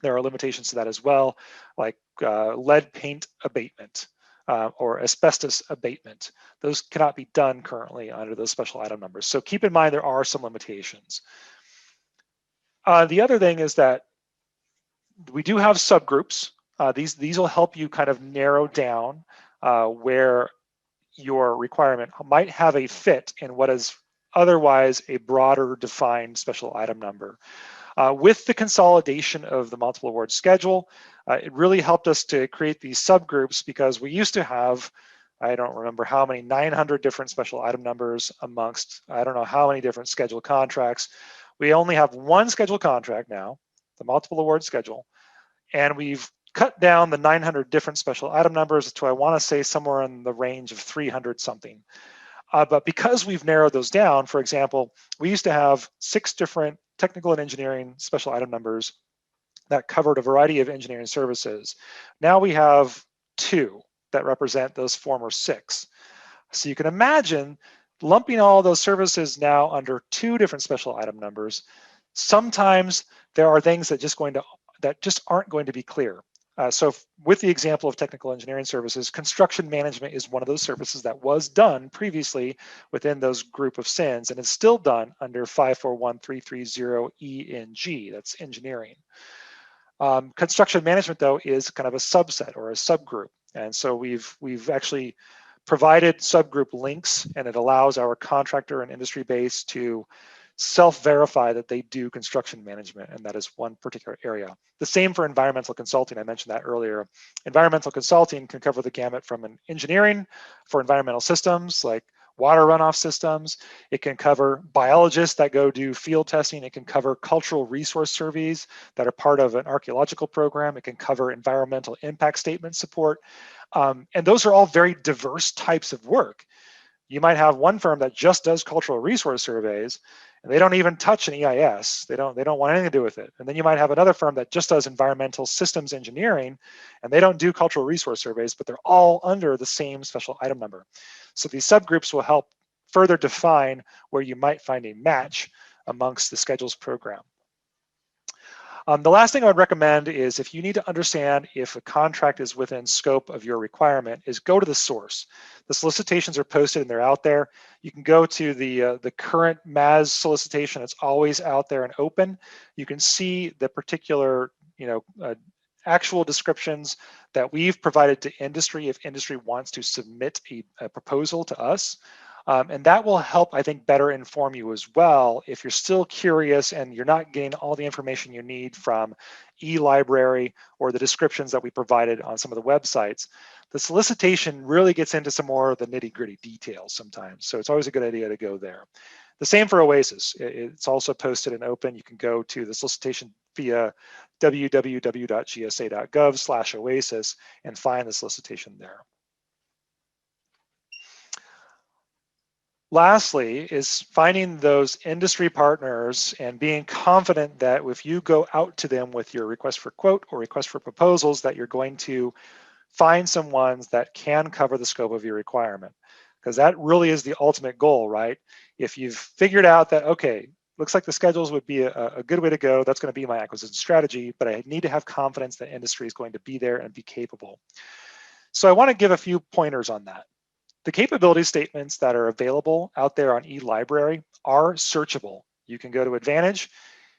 There are limitations to that as well, like lead paint abatement. or asbestos abatement. Those cannot be done currently under those special item numbers. So keep in mind there are some limitations. The other thing is that we do have subgroups. These will help you kind of narrow down where your requirement might have a fit in what is otherwise a broader defined special item number. With the consolidation of the multiple award schedule, it really helped us to create these subgroups, because we used to have, I don't remember how many, 900 different special item numbers amongst, I don't know how many different scheduled contracts. We only have one scheduled contract now, the multiple award schedule, and we've cut down the 900 different special item numbers to, I want to say, somewhere in the range of 300 something. But because we've narrowed those down, for example, we used to have 6 different technical and engineering special item numbers that covered a variety of engineering services. Now we have 2 that represent those former 6. So you can imagine lumping all those services now under 2 different special item numbers. Sometimes there are things that just aren't going to be clear. So with the example of technical engineering services, construction management is one of those services that was done previously within those group of SINs, and it's still done under 541330E and G, that's engineering. Construction management, though, is kind of a subset or a subgroup. And so we've actually provided subgroup links, and it allows our contractor and industry base to self-verify that they do construction management, and that is one particular area. The same for environmental consulting. I mentioned that earlier. Environmental consulting can cover the gamut from an engineering for environmental systems like water runoff systems. It can cover biologists that go do field testing. It can cover cultural resource surveys that are part of an archaeological program. It can cover environmental impact statement support. And those are all very diverse types of work. You might have one firm that just does cultural resource surveys, and they don't even touch an EIS. They don't want anything to do with it. And then you might have another firm that just does environmental systems engineering, and they don't do cultural resource surveys, but they're all under the same special item number. So these subgroups will help further define where you might find a match amongst the schedules program. The last thing I would recommend is, if you need to understand if a contract is within scope of your requirement, is go to the source. The solicitations are posted and they're out there. You can go to the current MAS solicitation. It's always out there and open. You can see the particular actual descriptions that we've provided to industry if industry wants to submit a proposal to us. And that will help, I think, better inform you as well if you're still curious and you're not getting all the information you need from eLibrary or the descriptions that we provided on some of the websites. The solicitation really gets into some more of the nitty-gritty details sometimes, so it's always a good idea to go there. The same for OASIS. It's also posted and open. You can go to the solicitation via www.gsa.gov/OASIS and find the solicitation there. Lastly is finding those industry partners and being confident that if you go out to them with your request for quote or request for proposals, that you're going to find some ones that can cover the scope of your requirement, because that really is the ultimate goal, right? If you've figured out that, okay, looks like the schedules would be a good way to go, that's going to be my acquisition strategy, but I need to have confidence that industry is going to be there and be capable. So I want to give a few pointers on that. The capability statements that are available out there on eLibrary are searchable. You can go to Advantage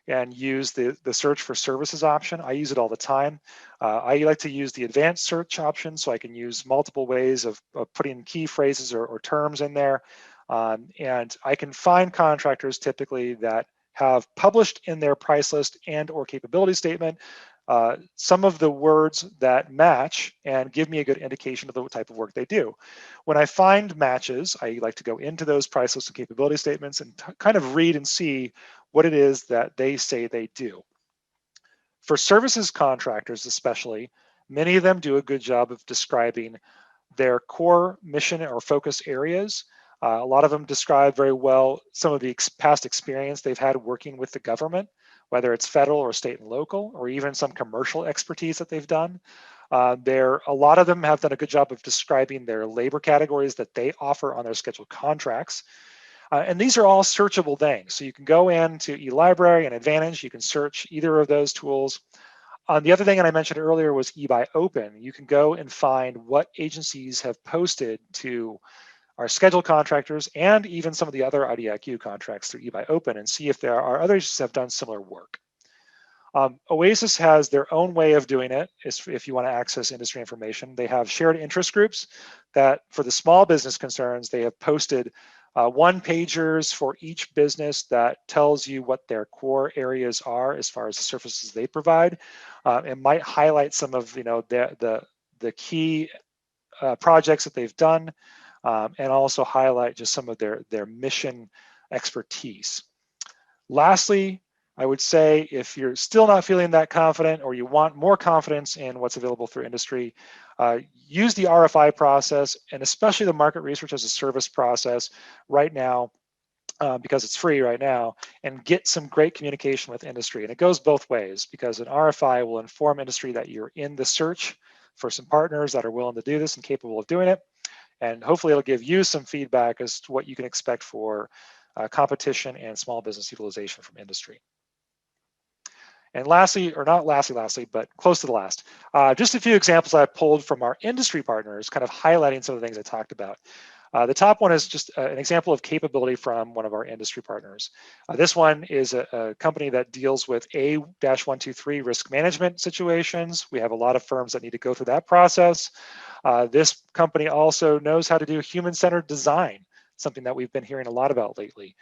and use the search for services option. I use it all the time. I like to use the advanced search option so I can use multiple ways of putting key phrases or terms in there. And I can find contractors typically that have published in their price list and or capability statement some of the words that match and give me a good indication of the type of work they do. When I find matches, I like to go into those price lists and capability statements and kind of read and see what it is that they say they do. For services contractors especially, many of them do a good job of describing their core mission or focus areas. A lot of them describe very well some of the past experience they've had working with the government, whether it's federal or state and local, or even some commercial expertise that they've done. A lot of them have done a good job of describing their labor categories that they offer on their scheduled contracts. And these are all searchable things. So you can go into eLibrary and Advantage, you can search either of those tools. The other thing that I mentioned earlier was eBuy Open. You can go and find what agencies have posted to our scheduled contractors and even some of the other IDIQ contracts through eBuy Open and see if there are other agencies that have done similar work. OASIS has their own way of doing it. If you want to access industry information, they have shared interest groups that for the small business concerns, they have posted one-pagers for each business that tells you what their core areas are as far as the services they provide. It might highlight some of the key projects that they've done, and also highlight just some of their mission expertise. Lastly, I would say if you're still not feeling that confident or you want more confidence in what's available through industry, use the RFI process and especially the market research as a service process right now, because it's free right now, and get some great communication with industry. And it goes both ways, because an RFI will inform industry that you're in the search for some partners that are willing to do this and capable of doing it. And hopefully it'll give you some feedback as to what you can expect for competition and small business utilization from industry. And lastly, or not lastly, but close to the last, just a few examples I pulled from our industry partners, kind of highlighting some of the things I talked about. The top one is just an example of capability from one of our industry partners. This one is a company that deals with A-123 risk management situations. We have a lot of firms that need to go through that process. This company also knows how to do human-centered design, something that we've been hearing a lot about lately.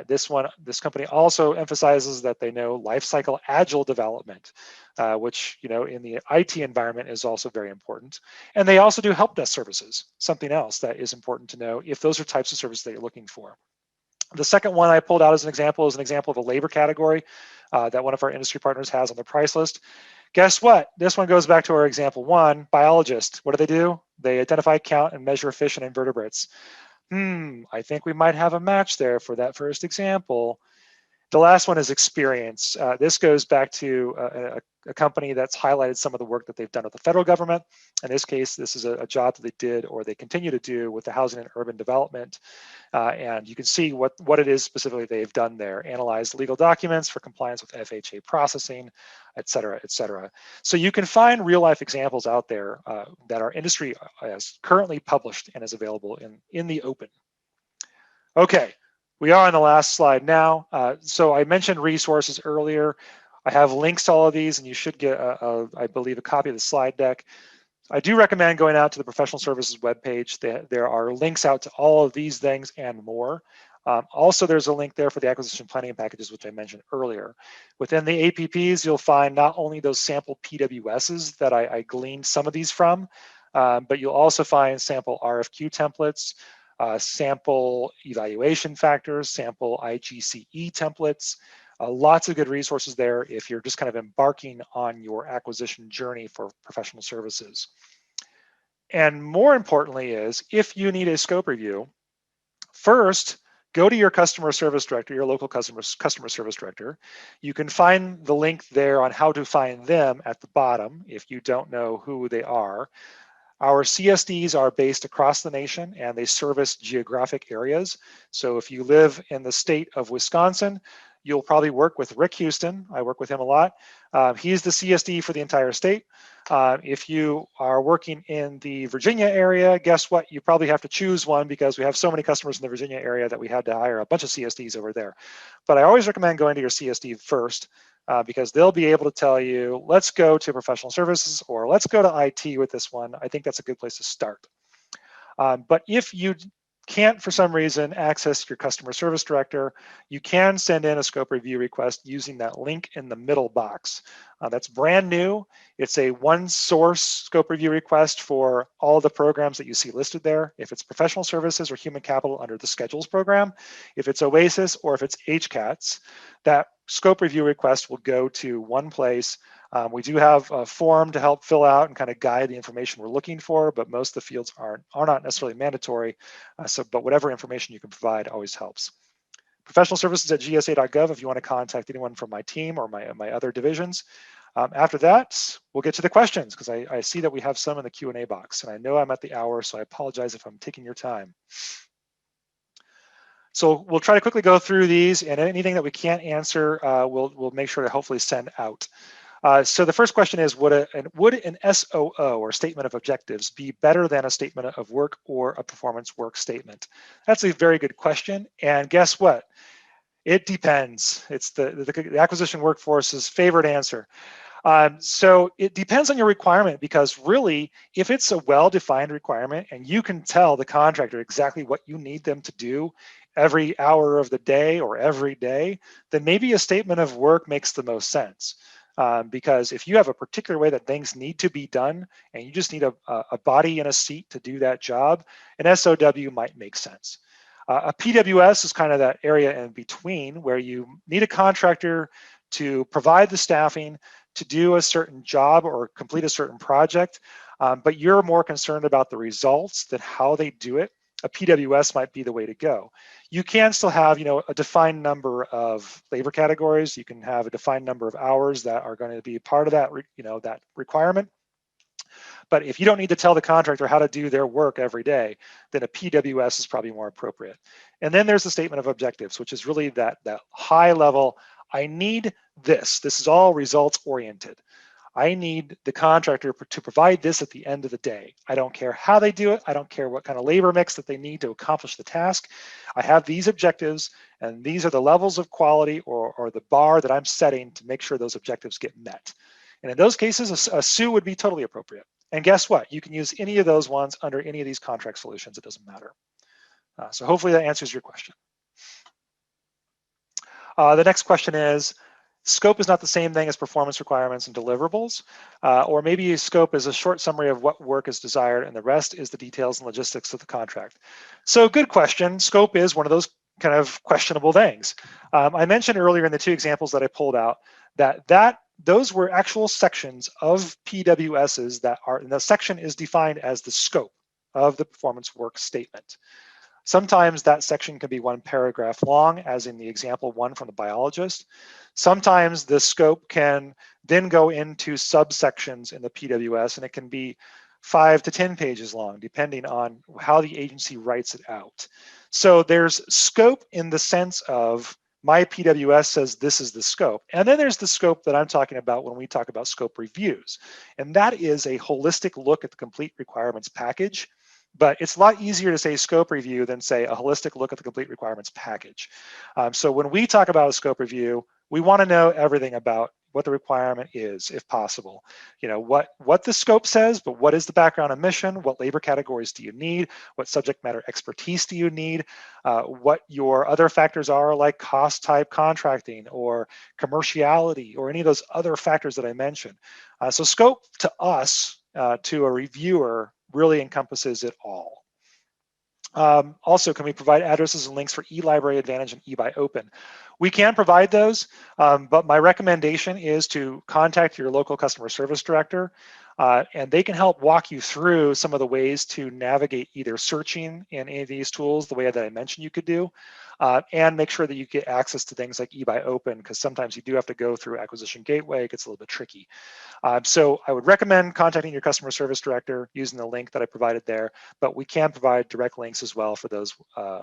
This company also emphasizes that they know lifecycle agile development, which in the IT environment is also very important. And they also do help desk services, something else that is important to know if those are types of services that you're looking for. The second one I pulled out as an example is an example of a labor category that one of our industry partners has on the price list. Guess what? This one goes back to our example one, biologist. What do? They identify, count, and measure fish and invertebrates. I think we might have a match there for that first example. The last one is experience. This goes back to a company that's highlighted some of the work that they've done with the federal government. In this case, this is a job that they did or they continue to do with the housing and urban development. And you can see what it is specifically they've done there. Analyze legal documents for compliance with FHA processing, et cetera, et cetera. So you can find real life examples out there that our industry has currently published and is available in the open. Okay. We are on the last slide now. So I mentioned resources earlier. I have links to all of these, and you should get, I believe, a copy of the slide deck. I do recommend going out to the professional services webpage. There are links out to all of these things and more. Also, there's a link there for the acquisition planning packages, which I mentioned earlier. Within the APPs, you'll find not only those sample PWSs that I gleaned some of these from, but you'll also find sample RFQ templates, sample evaluation factors, sample IGCE templates, lots of good resources there if you're just kind of embarking on your acquisition journey for professional services. And more importantly is, if you need a scope review, first, go to your customer service director, your local customer service director. You can find the link there on how to find them at the bottom if you don't know who they are. Our CSDs are based across the nation and they service geographic areas. So if you live in the state of Wisconsin, you'll probably work with Rick Houston. I work with him a lot. He's the CSD for the entire state. If you are working in the Virginia area, guess what? You probably have to choose one because we have so many customers in the Virginia area that we had to hire a bunch of CSDs over there. But I always recommend going to your CSD first. Because they'll be able to tell you, let's go to professional services or let's go to IT with this one. I think that's a good place to start. But if you can't, for some reason, access your customer service director, you can send in a scope review request using that link in the middle box. That's brand new. It's a one source scope review request for all the programs that you see listed there. If it's professional services or human capital under the schedules program, if it's OASIS or if it's HCATS, that scope review request will go to one place. We do have a form to help fill out and kind of guide the information we're looking for, but most of the fields are not necessarily mandatory. But whatever information you can provide always helps. Professional services at gsa.gov if you want to contact anyone from my team or my other divisions. After that, we'll get to the questions because I see that we have some in the Q&A box, and I know I'm at the hour, so I apologize if I'm taking your time. So we'll try to quickly go through these, and anything that we can't answer, we'll make sure to hopefully send out. So the first question is, would an SOO, or statement of objectives, be better than a statement of work or a performance work statement? That's a very good question. And guess what? It depends. It's the acquisition workforce's favorite answer. So it depends on your requirement, because really, if it's a well-defined requirement and you can tell the contractor exactly what you need them to do every hour of the day or every day, then maybe a statement of work makes the most sense. Because if you have a particular way that things need to be done and you just need a body in a seat to do that job, an SOW might make sense. A PWS is kind of that area in between where you need a contractor to provide the staffing to do a certain job or complete a certain project, but you're more concerned about the results than how they do it. A PWS might be the way to go. You can still have, a defined number of labor categories. You can have a defined number of hours that are going to be part of that, that requirement. But if you don't need to tell the contractor how to do their work every day, then a PWS is probably more appropriate. And then there's the statement of objectives, which is really that high level, I need this. This is all results oriented. I need the contractor to provide this at the end of the day. I don't care how they do it. I don't care what kind of labor mix that they need to accomplish the task. I have these objectives, and these are the levels of quality or the bar that I'm setting to make sure those objectives get met. And in those cases, a SOO would be totally appropriate. And guess what? You can use any of those ones under any of these contract solutions. It doesn't matter. So hopefully that answers your question. The next question is, scope is not the same thing as performance requirements and deliverables, or maybe scope is a short summary of what work is desired and the rest is the details and logistics of the contract. So good question. Scope is one of those kind of questionable things. I mentioned earlier in the two examples that I pulled out that those were actual sections of PWSs that are, and the section is defined as the scope of the performance work statement. Sometimes that section can be one paragraph long, as in the example one from the biologist. Sometimes the scope can then go into subsections in the PWS, and it can be 5 to 10 pages long, depending on how the agency writes it out. So there's scope in the sense of my PWS says this is the scope. And then there's the scope that I'm talking about when we talk about scope reviews. And that is a holistic look at the complete requirements package. But it's a lot easier to say scope review than say a holistic look at the complete requirements package. So when we talk about a scope review, we want to know everything about what the requirement is, if possible. What the scope says, but what is the background and mission? What labor categories do you need? What subject matter expertise do you need? What your other factors are, like cost type contracting or commerciality or any of those other factors that I mentioned. So scope to us, to a reviewer, really encompasses it all. Also, can we provide addresses and links for eLibrary Advantage and eBuyOpen? We can provide those, but my recommendation is to contact your local customer service director, and they can help walk you through some of the ways to navigate either searching in any of these tools, the way that I mentioned you could do, and make sure that you get access to things like eBuyOpen, because sometimes you do have to go through Acquisition Gateway. It gets a little bit tricky. So I would recommend contacting your customer service director using the link that I provided there, but we can provide direct links as well for those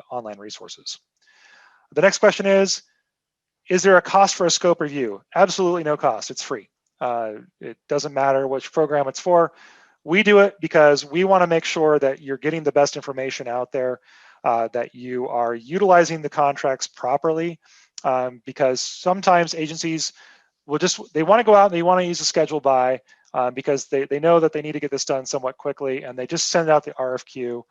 online resources. The next question is there a cost for a scope review? Absolutely no cost, it's free. It doesn't matter which program it's for. We do it because we want to make sure that you're getting the best information out there, that you are utilizing the contracts properly, because sometimes agencies they want to go out and they want to use a schedule by because they know that they need to get this done somewhat quickly, and they just send out the RFQ.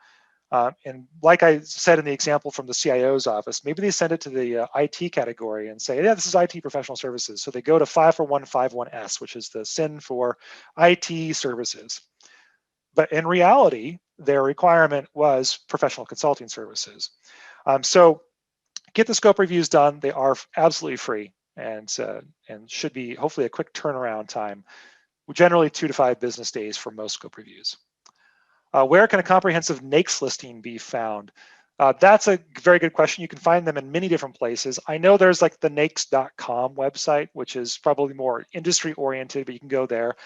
And like I said in the example from the CIO's office, maybe they send it to the IT category and say, yeah, this is IT professional services. So they go to 54151S, which is the SIN for IT services. But in reality, their requirement was professional consulting services. So get the scope reviews done. They are absolutely free and should be hopefully a quick turnaround time, generally 2 to 5 business days for most scope reviews. Where can a comprehensive NAICS listing be found? That's a very good question. You can find them in many different places. I know there's like the NAICS.com website, which is probably more industry oriented, but you can go there.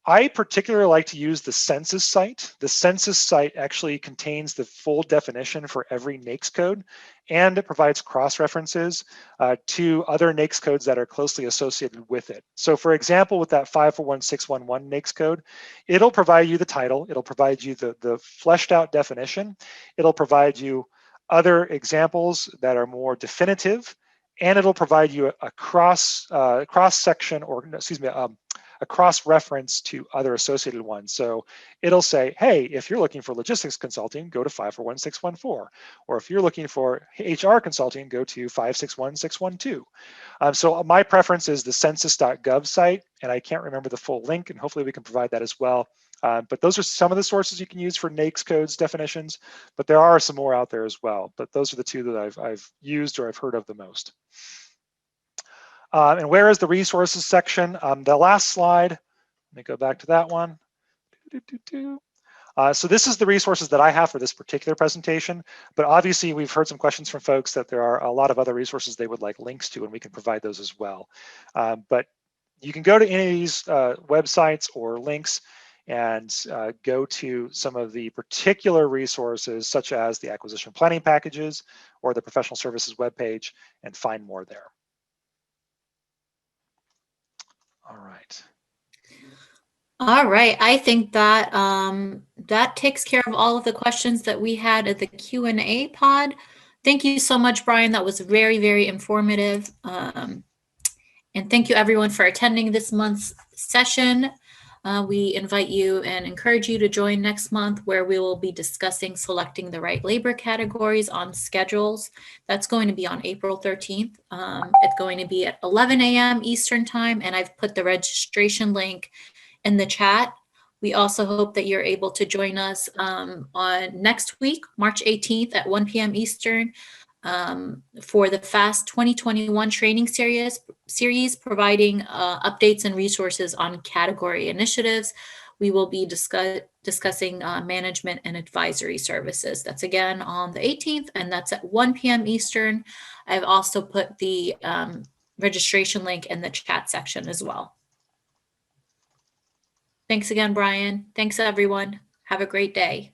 I particularly like to use the census site. The census site actually contains the full definition for every NAICS code, and it provides cross-references to other NAICS codes that are closely associated with it. So for example, with that 541611 NAICS code, it'll provide you the title, it'll provide you the fleshed out definition, it'll provide you other examples that are more definitive, and it'll provide you a cross-section, or excuse me, a cross-reference to other associated ones. So it'll say, hey, if you're looking for logistics consulting, go to 541614. Or if you're looking for HR consulting, go to 561612. So my preference is the census.gov site, and I can't remember the full link, and hopefully we can provide that as well. But those are some of the sources you can use for NAICS codes definitions, but there are some more out there as well. But those are the two that I've used or I've heard of the most. And where is the resources section? The last slide, let me go back to that one. So this is the resources that I have for this particular presentation, but obviously we've heard some questions from folks that there are a lot of other resources they would like links to, and we can provide those as well. But you can go to any of these websites or links and go to some of the particular resources, such as the acquisition planning packages or the professional services webpage, and find more there. All right. All right. I think that that takes care of all of the questions that we had at the Q&A pod. Thank you so much, Brian. That was very, very informative. And thank you everyone for attending this month's session. We invite you and encourage you to join next month, where we will be discussing selecting the right labor categories on schedules. That's going to be on April 13th. It's going to be at 11 a.m. Eastern time, and I've put the registration link in the chat. We also hope that you're able to join us on next week, March 18th at 1 p.m. Eastern, for the FAST 2021 training series, providing updates and resources on category initiatives. We will be discussing management and advisory services. That's again on the 18th, and that's at 1 p.m. Eastern. I've also put the registration link in the chat section as well. Thanks again, Brian. Thanks, everyone. Have a great day.